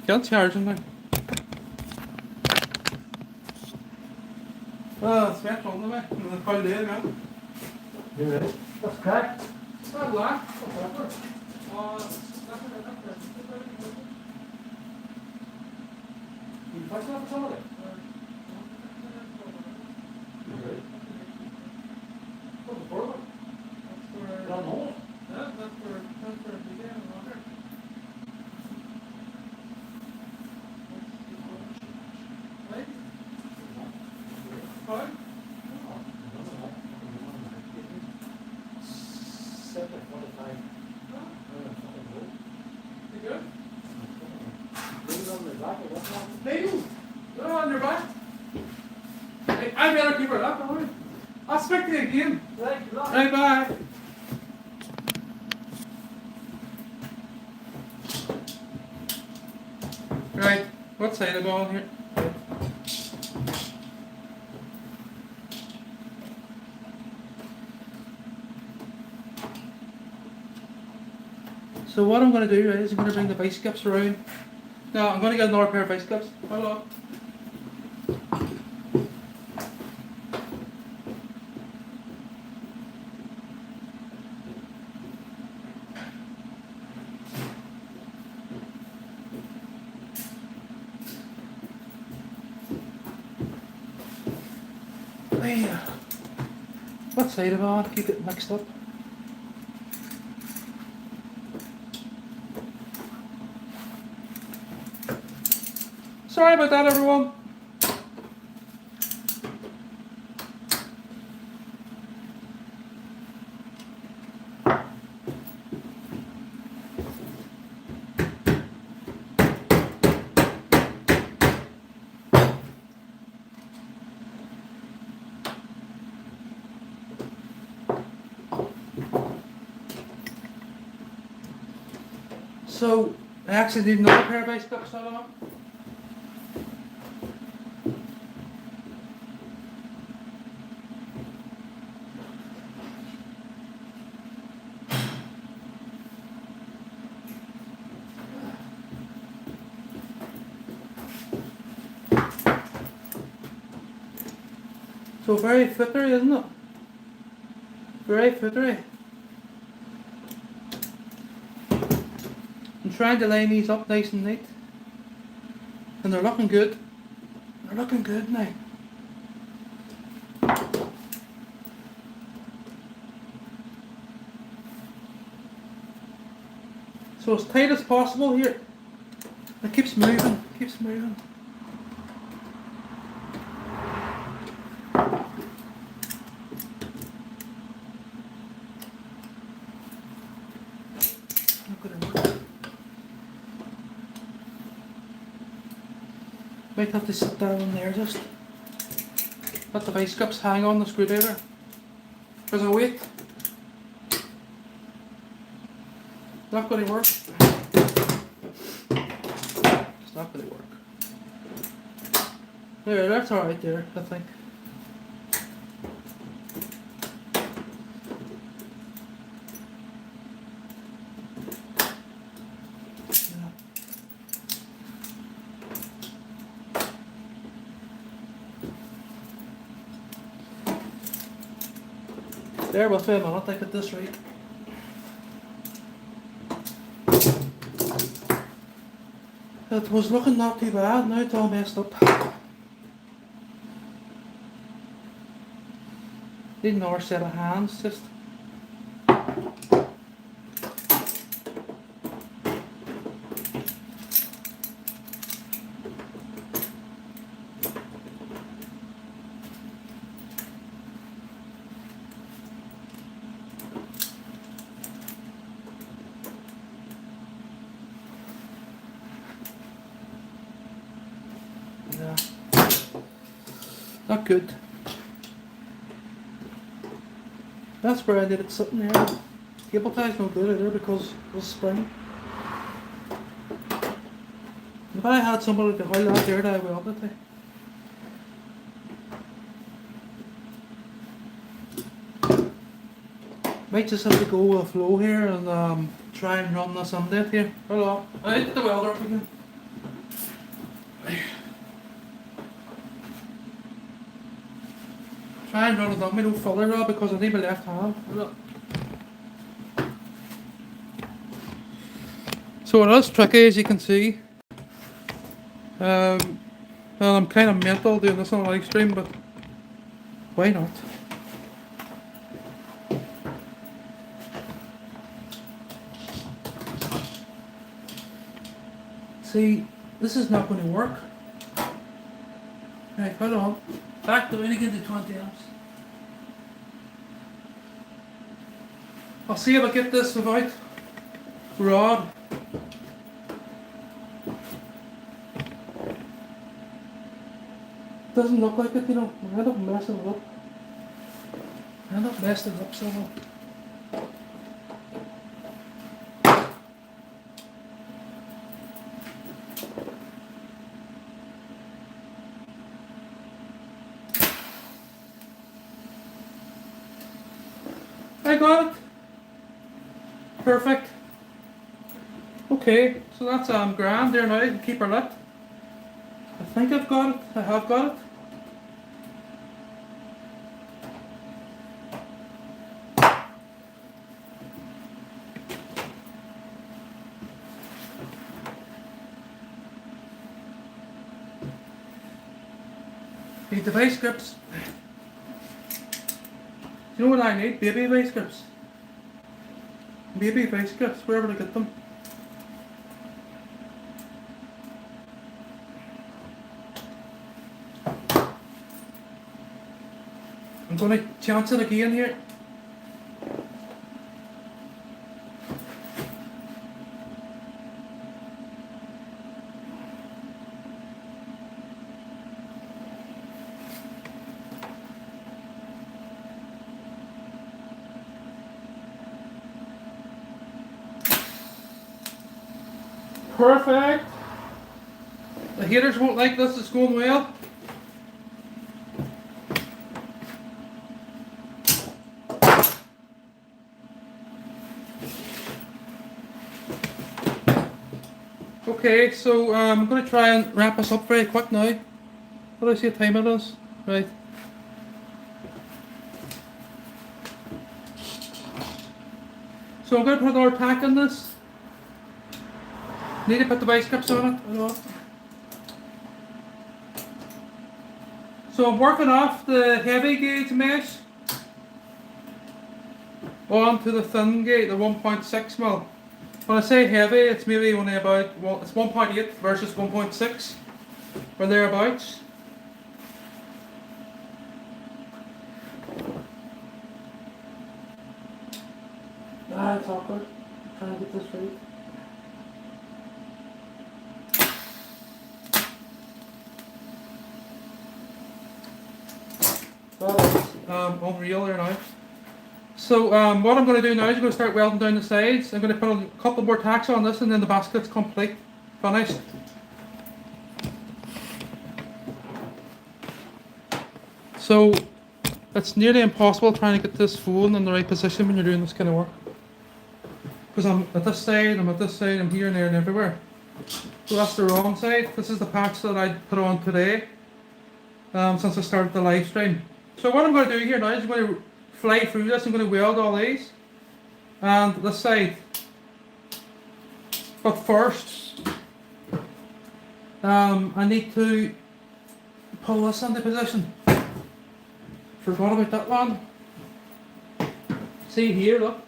Can't charge him now. Oh, it's wet on the way. And it's quite late now. You ready? Let's crack. It's not black. You patch it up for somebody? You ready? What's the problem? Don't know. That's for the game and water. Right? Fine. You good? Maybe. No, on your back. Hey, I better keep her up, don't worry. I'll speak to you again. Right, bye. Right, what side of the ball here? So what I'm going to do, right, is I'm going to bring the vice grips around. Now I'm going to get another pair of vice grips. Hold on. There. What side of it? I keep it mixed up. Sorry about that, everyone. So, I actually need another pair of ice cups, I don't know. So very flippery, isn't it? Very flippery. I'm trying to line these up nice and neat. And they're looking good. They're looking good now. So as tight as possible here. It keeps moving, keeps moving. Not gonna work. Might have to sit down in there just. Let the vice grips hang on the screwdriver. There's a weight. Not going to work. It's not going to work. There, that's alright there, I think. Yeah. There, well, wait a minute, I get this right. It was looking not too bad, now it's all messed up. Need another set of hands, just. Yeah. Not good. That's where I did it sitting there. Cable tie's no good either because of the spring. If I had somebody to hold that there, I welded it. Might just have to go with a flow here and try and run this under it here. Hello. I hit the welder up again. Try and run it on me, don't follow Rob, because I need my left hand. So it is tricky, as you can see. And I'm kind of mental doing this on a live stream, but why not? See, this is not going to work. Right, hold on. Back to when again to 20 amps. I'll see if I get this without rod. Doesn't look like it, you know. I end up messing it up. I end up messing it up somehow. I got it. Perfect. Okay, so that's grand there now. Keep her lit. I think I've got it. I have got it. The device grips. Do you know what I need? Baby vice grips. Baby vice grips, where would I get them? I'm going to chance it again here. Perfect. The haters won't like this, it's going well. Okay, so I'm going to try and wrap us up very quick now. What do I see what time it is? Right. So I'm going to put another tack in this. Need to put the vice grips on it. So I'm working off the heavy gauge mesh onto the thin gauge, the 1.6 mil. When I say heavy, it's maybe only about, well, it's 1.8 versus 1.6 or thereabouts. It's awkward. I'm trying to get this right. Unreal there now. So what I'm going to do now is I'm going to start welding down the sides. I'm going to put a couple more tacks on this and then the basket's complete. Finished. So it's nearly impossible trying to get this phone in the right position when you're doing this kind of work. Because I'm at this side, I'm at this side, I'm here and there and everywhere. So that's the wrong side. This is the patch that I put on today since I started the live stream. So what I'm going to do here now is I'm going to fly through this. I'm going to weld all these and this side. But first, I need to pull this into position. Forgot about that one. See here, look.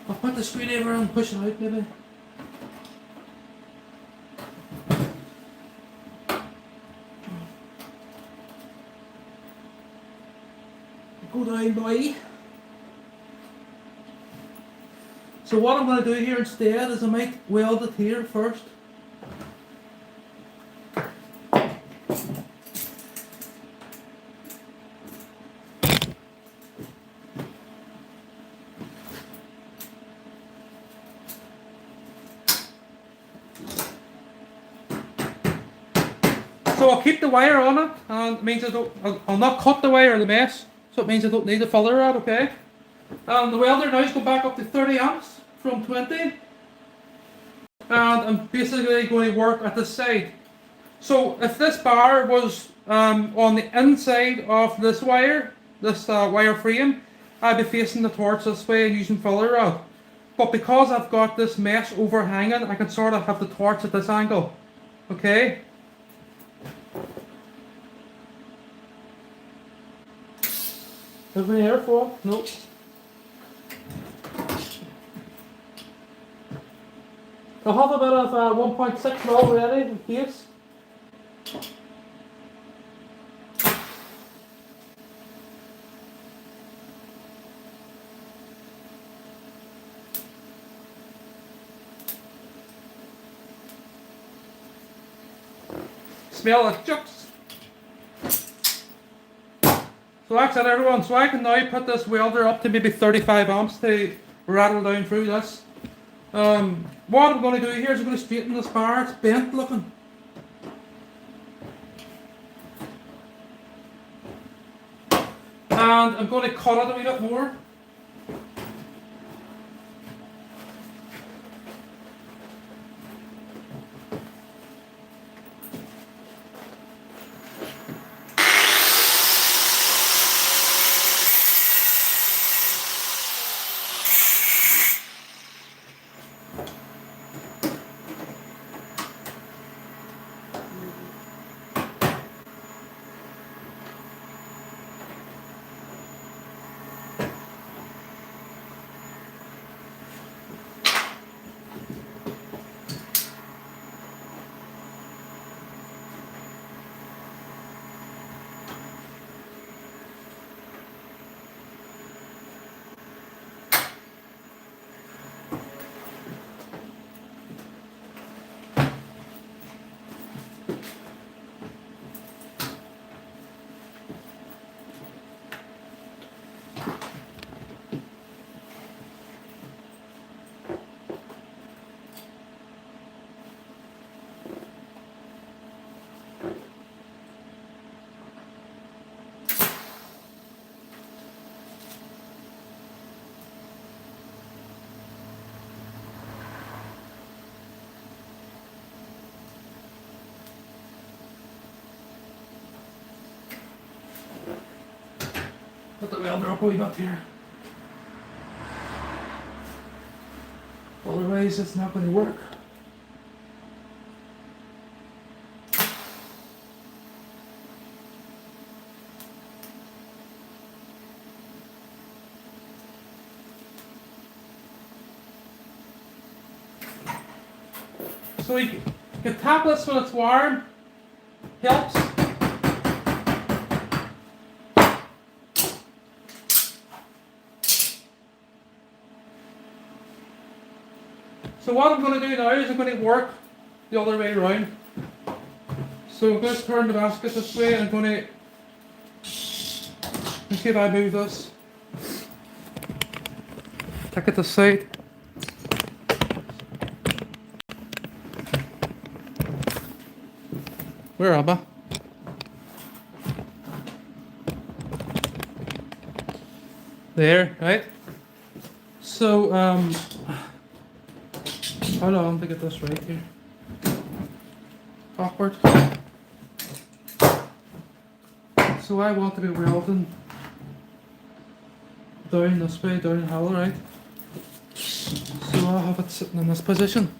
I'll put the screwdriver and push it out maybe. Go down, boy. So what I'm going to do here instead is I might weld it here first. So I'll keep the wire on it, and it means I'll not cut the wire or the mesh, so it means I don't need the filler rod, okay? The welder now is going back up to 30 amps from 20. And I'm basically going to work at the side. So if this bar was on the inside of this wire, this wire frame, I'd be facing the torch this way and using filler rod. But because I've got this mesh overhanging, I can sort of have the torch at this angle. Okay? Have we air for? Nope. I'll have a bit of 1.6 mil ready in case. Smell like chucks. So that's it everyone, so I can now put this welder up to maybe 35 amps to rattle down through this. What I'm going to do here is I'm going to straighten this bar, it's bent looking. And I'm going to cut it a wee bit more. Put the welder up a wee bit here. Otherwise it's not going to work. So you can tap this when it's warm, helps. So what I'm going to do now is I'm going to work the other way around. So I'm going to turn the basket this way and I'm going to, let's see if I move this. Take it to the side. Where am I? There, right? So, hold on to get this right here. Awkward. So I want to be welding down this way, downhill, right? So I'll have it sitting in this position.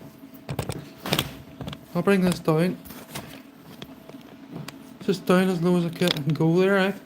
I'll bring this down. Just down as low as I can go there, right?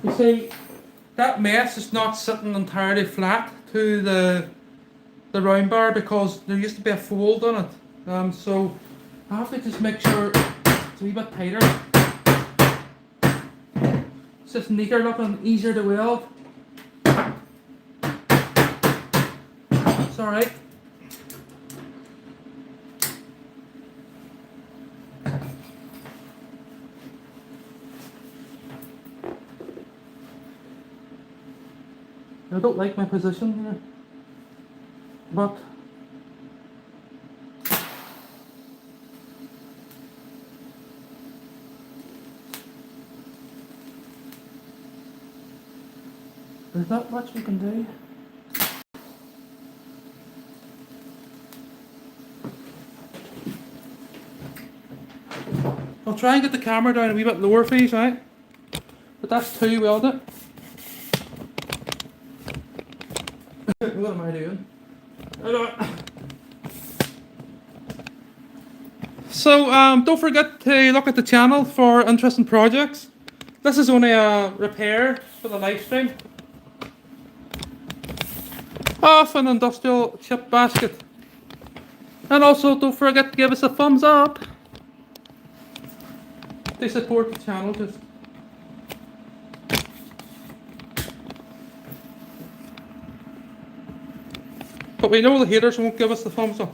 You see, that mess is not sitting entirely flat to the round bar because there used to be a fold on it. So I have to just make sure it's a wee bit tighter. It's just neater looking, easier to weld. It's alright. I don't like my position here, but there's not much we can do. I'll try and get the camera down a wee bit lower for you, right? But that's too welded. What am I doing? So don't forget to look at the channel for interesting projects. This is only a repair for the live stream of an industrial chip basket. And also don't forget to give us a thumbs up to support the channel. Just but we know the haters won't give us the thumbs up.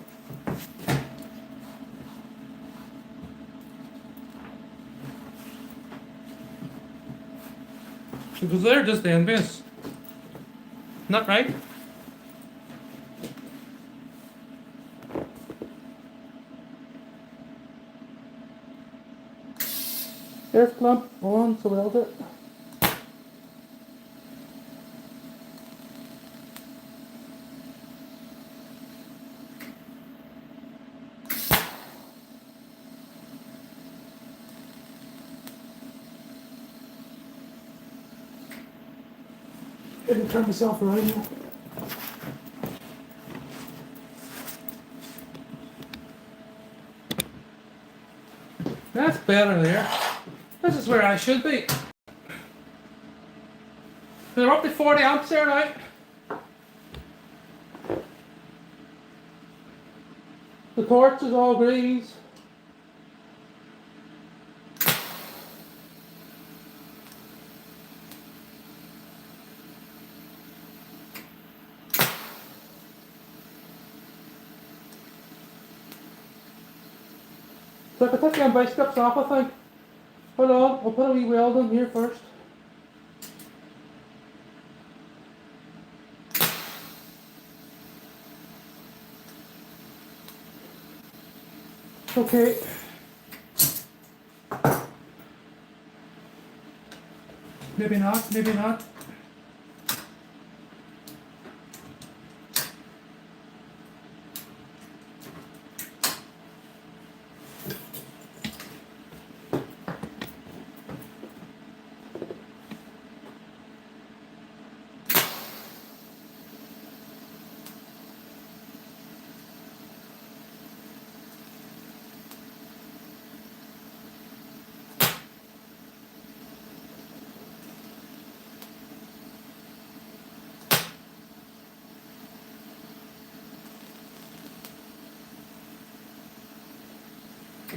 Because they're just envious. Not right? Air clamp on to weld it. Didn't turn myself around here. That's better there. This is where I should be. They're up to 40 amps there now. The torch is all grease. So I can take the vice grips off, I think. Hold on, I'll put a wee weld in here first. Okay. Maybe not, maybe not.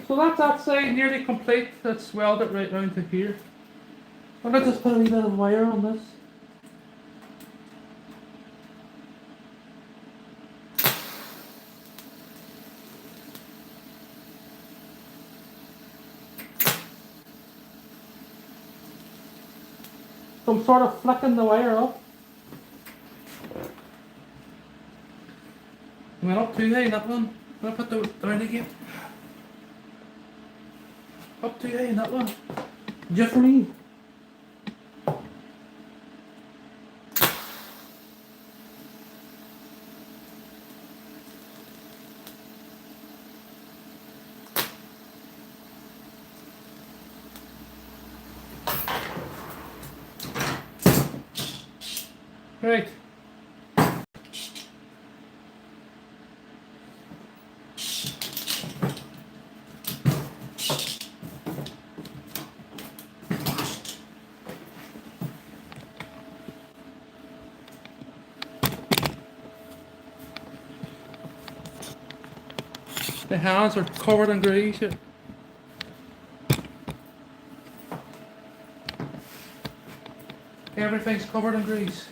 So that's that side nearly complete. Let's weld it right round to here. I'm going to just put a wee bit of wire on this. So I'm sort of flicking the wire up. Went up too high, that one. I'm going to put the down again. Up too high in that one. Just for me. Right. The hands are covered in grease. Yeah. Everything's covered in grease.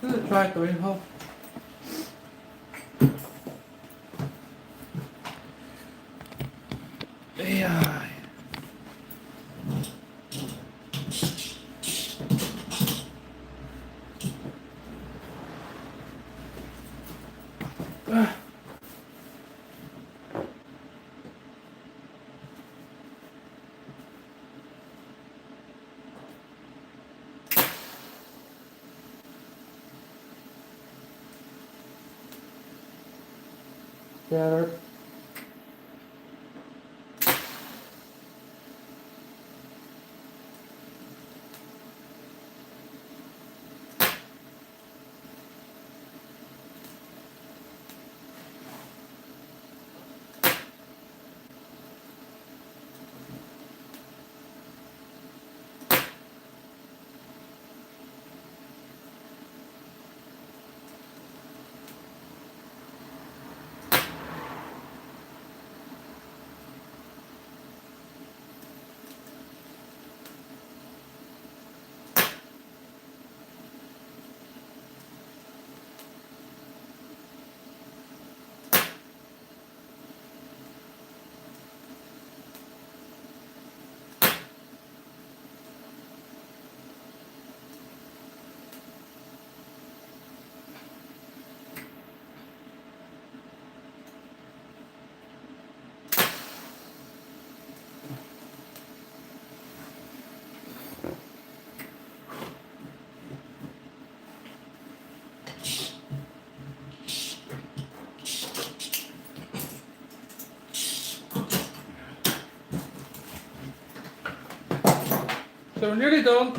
This is a track down hill. Yeah. Better. So we're nearly done.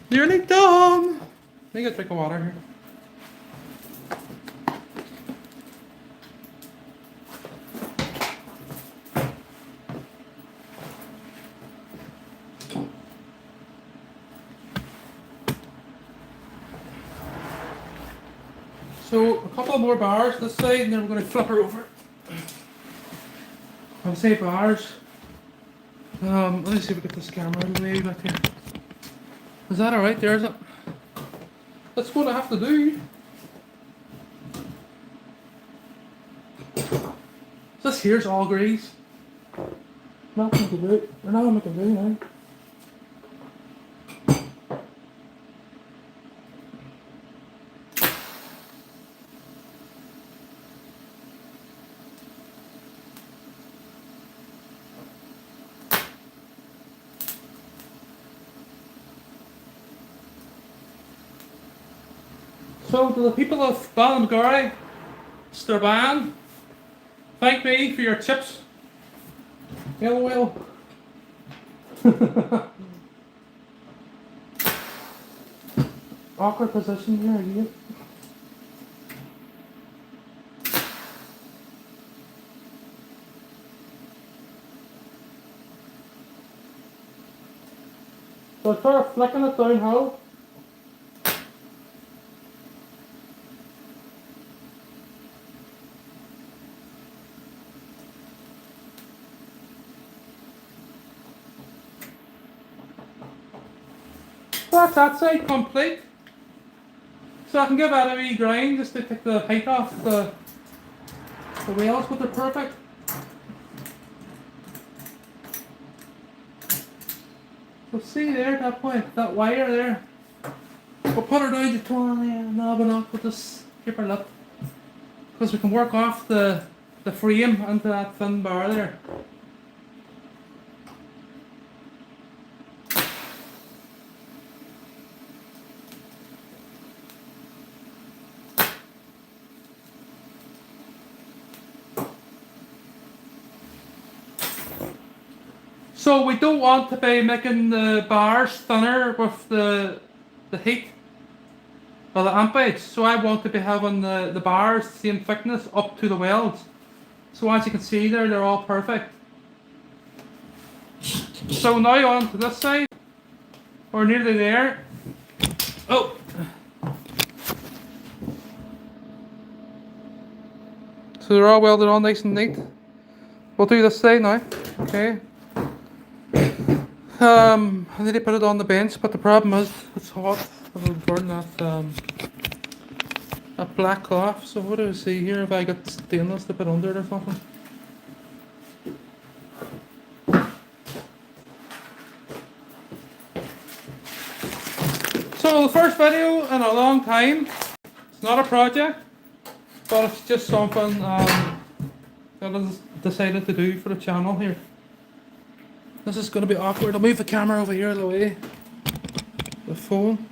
Nearly done. Let me get a drink of water here. So a couple more bars this side, and then we're going to flip her over. I'll say bars. Let me see if we get this camera out of the way back here. Is that alright? There's it. That's what I have to do. This here's all grease. Nothing to do. There's nothing we can do now. So to the people of Ballingarry, Strabane, thank me for your chips. LOL. Awkward position here again. So I try flicking it downhill. So that's that side complete. So I can give that a wee grind just to take the height off the wheels, but they're perfect. So see there, that point, that wire there. We'll put her down to 20 and knob and off, we'll just keep her lip. Because we can work off the frame into that thin bar there. So we don't want to be making the bars thinner with the heat or the ampage. So I want to be having the bars the same thickness up to the welds. So as you can see there, they're all perfect. So now on to this side. We're nearly there. Oh! So they're all welded on nice and neat. We'll do this side now. Okay. I need to put it on the bench, but the problem is it's hot. It'll burn that black cloth. So what do I see here? If I got stainless to put under it or something? So the first video in a long time. It's not a project, but it's just something that I decided to do for the channel here. This is going to be awkward. I'll move the camera over here out of the way. The phone.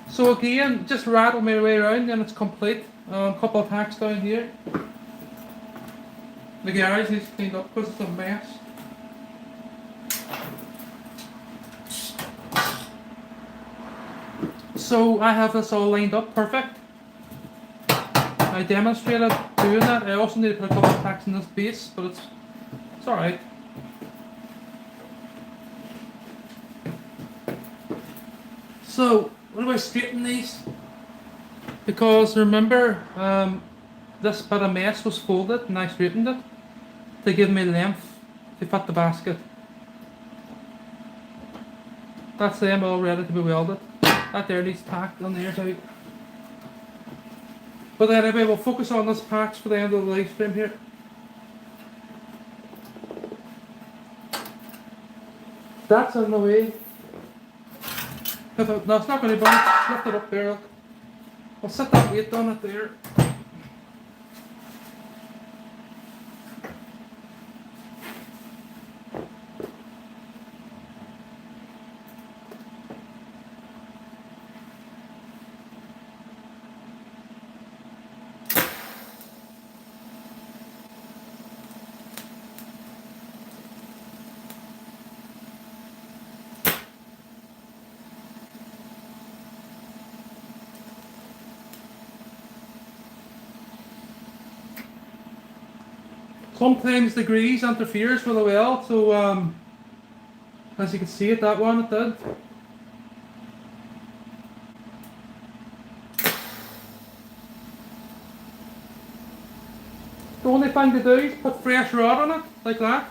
So again, just rattle my way around and it's complete. A couple of hacks down here. The garage is cleaned up because it's a mess. So I have this all lined up perfect. I demonstrated doing that. I also need to put a couple of hacks in this base, but it's alright. So, what do I straighten these? Because remember, this bit of mess was folded and I straightened it to give me length to fit the basket. That's them all ready to be welded. That there needs tacked on there too. But anyway, we'll focus on this patch for the end of the live stream here. That's on the way. No, it's not going to burn. Lift it up there. Look. I'll set that weight on it there. Sometimes the grease interferes with the weld, so as you can see at that one it did. The only thing to do is put fresh rod on it, like that.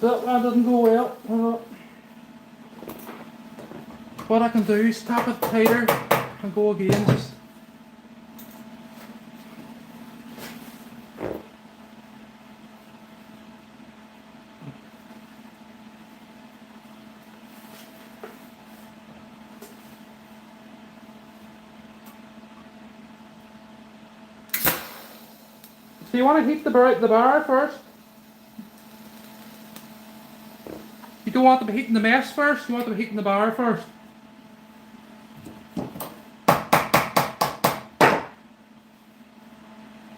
That one doesn't go well. What I can do is tap it tighter and go again. Just So you want to heat the bar first. You don't want to be heating the mesh first, you want to be heating the bar first.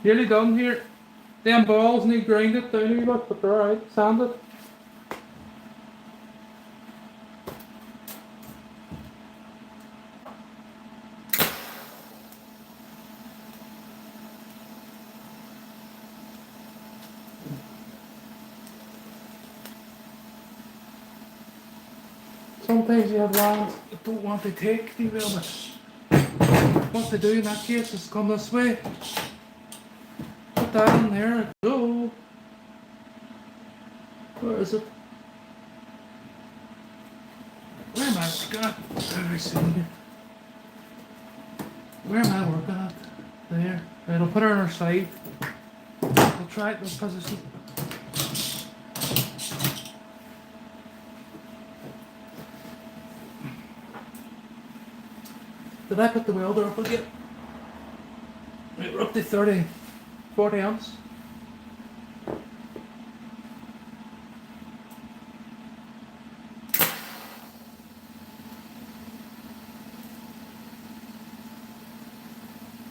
Nearly done here. Them balls need grinded down a wee bit, but they're alright, sanded. Sometimes you have lands that don't want to take the wellness. What they do in that case is come this way. Put that in there. Go. Where is it? Where am I working at? Where I see here? Where am I working at? There. Right, I'll put her on her side. I'll try it in this position. Did I put the welder up again? Right, we're up to 40 amps.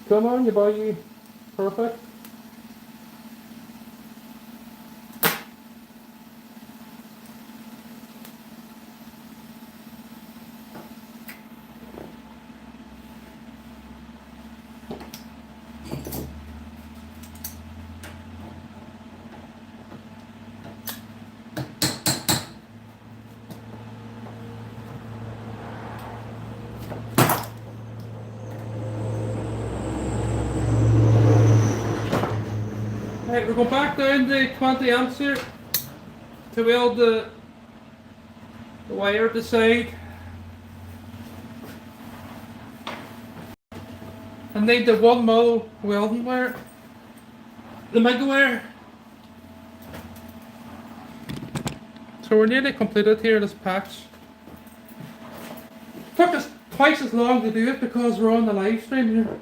Come on, you boy. Perfect. Right, we're going back down to 20 amps here to weld the wire at the side. And need the 1 mil welding wire, the mega wire. So we're nearly completed here, this patch. Took us twice as long to do it because we're on the live stream here.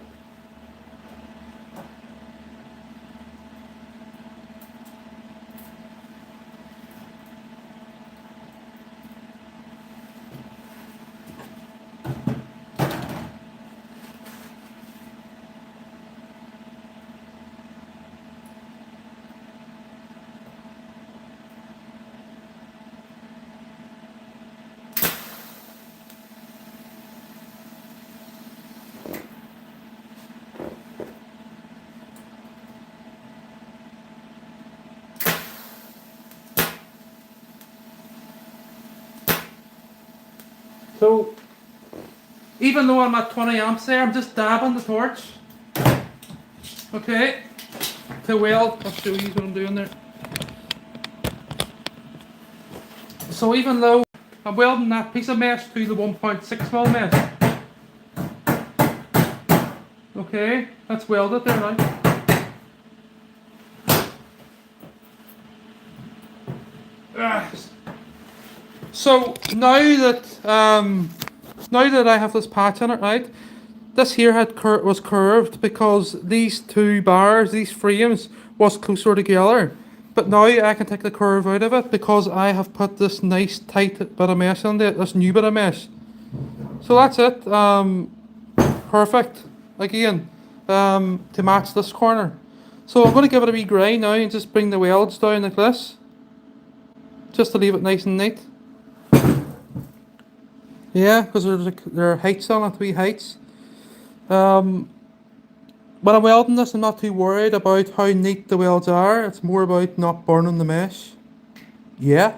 So, even though I'm at 20 amps there, I'm just dabbing the torch. Okay, to weld. I'll show you what I'm doing there. So even though I'm welding that piece of mesh to the 1.6 mil mesh. Okay, that's welded there now. So now that I have this patch on it, right? This here was curved because these two bars, these frames, was closer together. But now I can take the curve out of it because I have put this nice tight bit of mesh on it, this new bit of mesh. So that's it. Perfect. Again, to match this corner. So I'm going to give it a wee grind now and just bring the welds down like this. Just to leave it nice and neat. Yeah, because there are heights on it, wee heights. When I'm welding this, I'm not too worried about how neat the welds are. It's more about not burning the mesh. Yeah.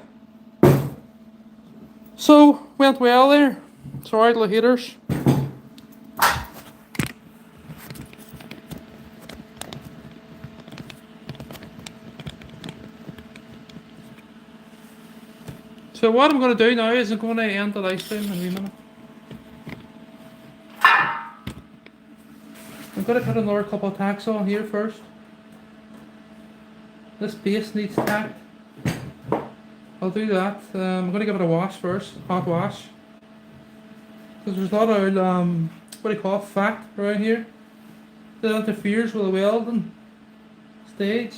So, went well there. Sorry, little haters. So what I'm going to do now is I'm going to end the live stream in a wee minute. I'm going to put another couple of tacks on here first. This base needs tacked. I'll do that. I'm going to give it a wash first, hot wash. Because there's a lot of, what do you call it, fat around here that interferes with the welding. stage.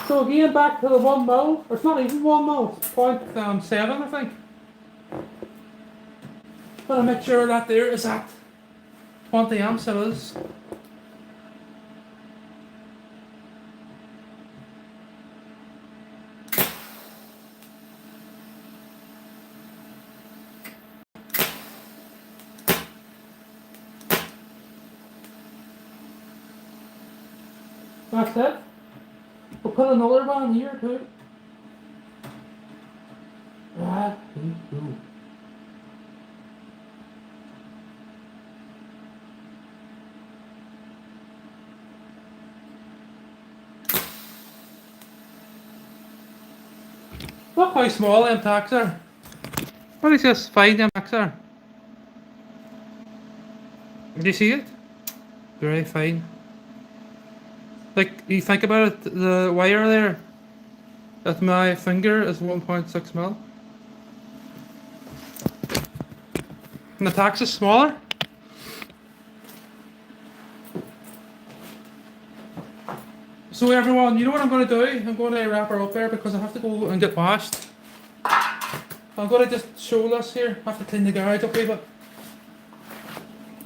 So again, back to the 1 mil, or it's not even 1 mil, it's 0.7 I think. But I make sure that there is at 20 amps it is. That's it. We'll put another one here too. Right. Look how small them tacks are. What is this fine them tacks are? Do you see it? Very fine. Like, you think about it, the wire there at my finger is 1.6 mil. And the tacks is smaller. So everyone, you know what I'm going to do? I'm going to wrap her up there because I have to go and get washed. I'm going to just show this here. I have to clean the garage up a bit.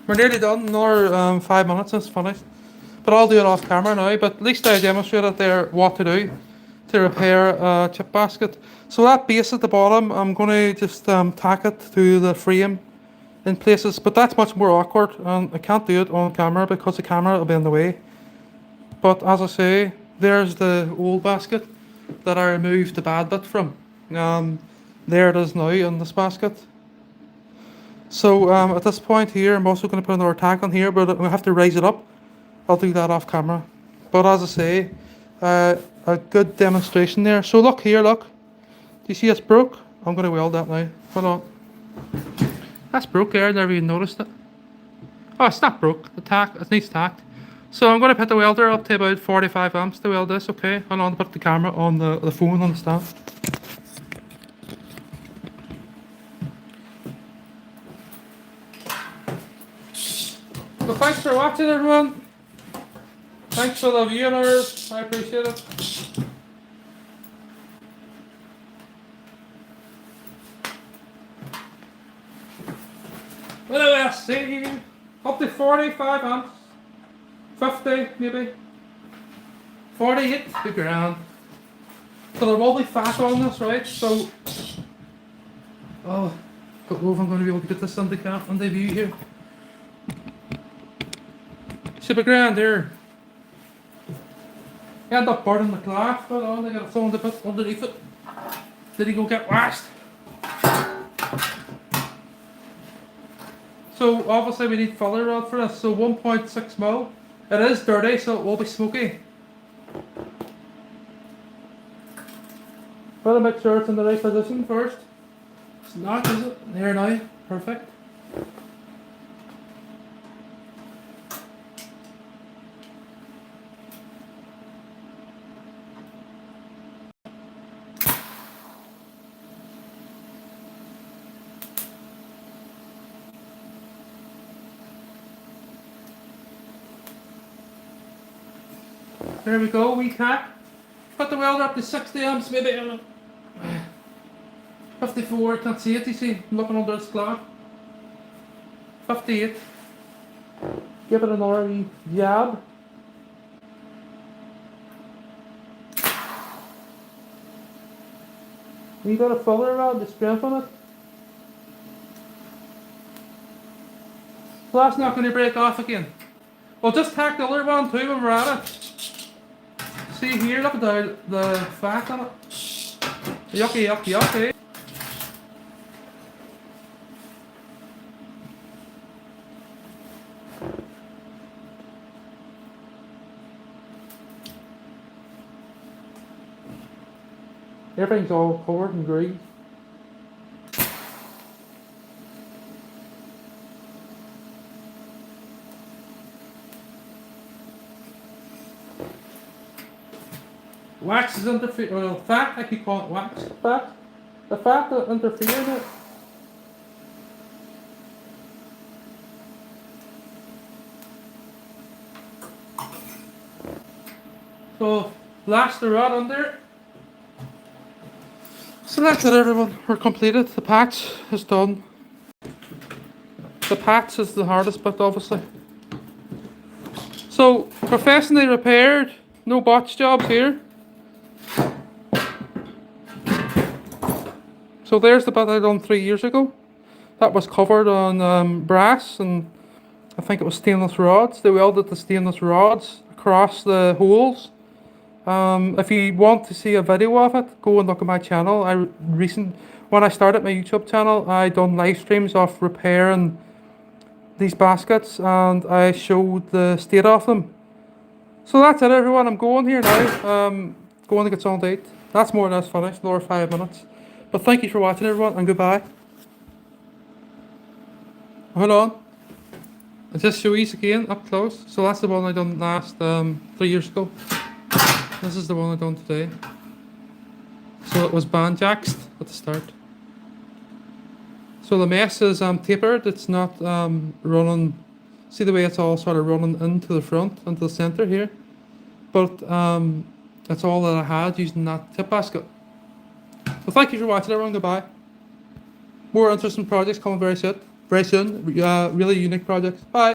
We're nearly done. Another 5 minutes is finished. But I'll do it off camera now. But at least I demonstrated there what to do to repair a chip basket. So that base at the bottom, I'm going to just tack it to the frame in places. But that's much more awkward. And I can't do it on camera because the camera will be in the way. But as I say, there's the old basket that I removed the bad bit from. There it is now in this basket. So at this point here, I'm also going to put another tack on here, but I have to raise it up. I'll do that off camera. But as I say, a good demonstration there. So look here, look. Do you see it's broke? I'm going to weld that now. Hold on. That's broke there, I never even noticed it. Oh, it's not broke. The tack, it needs tacked. So I'm going to put the welder up to about 45 amps to weld this, okay? Hold on, put the camera on the phone on the stand. So thanks for watching everyone. Thanks for the viewers, I appreciate it. Well, let's see. Up to 45 amps. 50 maybe. 48 the ground. So there will be fat on this, right? So oh, don't know if I'm going to be able to get this on the view here. Should be grand here. End up burning the glass, but oh, they got it thrown a bit underneath it. Did he go get washed? So obviously we need filler rod for this. So 1.6 mil. It is dirty, so it will be smoky. Better make sure it's in the right position first. It's not, is it? There now. Perfect. There we go, we tack. Put the welder up to 60 amps, maybe, I don't know. 54, can't see it, you see, I'm looking under this glass. 58. Give it another wee jab. You got a filler rod to strengthen it. So that's not going to break off again. We'll just tack the other one too when we're at it. See here, look at the fat on it. Yucky, yucky, yucky. Everything's all covered in grease. Wax is interfering, well, fat, I keep calling it wax. Fat. The fat that interferes in it So lash the rod under. So that's it, everyone. We're completed. The patch is done. The patch is the hardest bit, obviously. So professionally repaired. No botch jobs here. So there's the bit I done 3 years ago. That was covered on brass and I think it was stainless rods. They welded the stainless rods across the holes. If you want to see a video of it, go and look at my channel. When I started my YouTube channel, I done live streams of repairing these baskets and I showed the state of them. So that's it, everyone. I'm going here now. Going to get something to eat. That's more or less finished. Another 5 minutes. But thank you for watching, everyone, and goodbye. Hold on. I'll just show you again up close. So that's the one I done last 3 years ago. This is the one I done today. So it was band jacked at the start. So the mesh is tapered. It's not running. See the way it's all sort of running into the front, into the center here. But that's all that I had using that tip basket. So thank you for watching, everyone. Goodbye. More interesting projects coming very soon. Very soon. Really unique projects. Bye.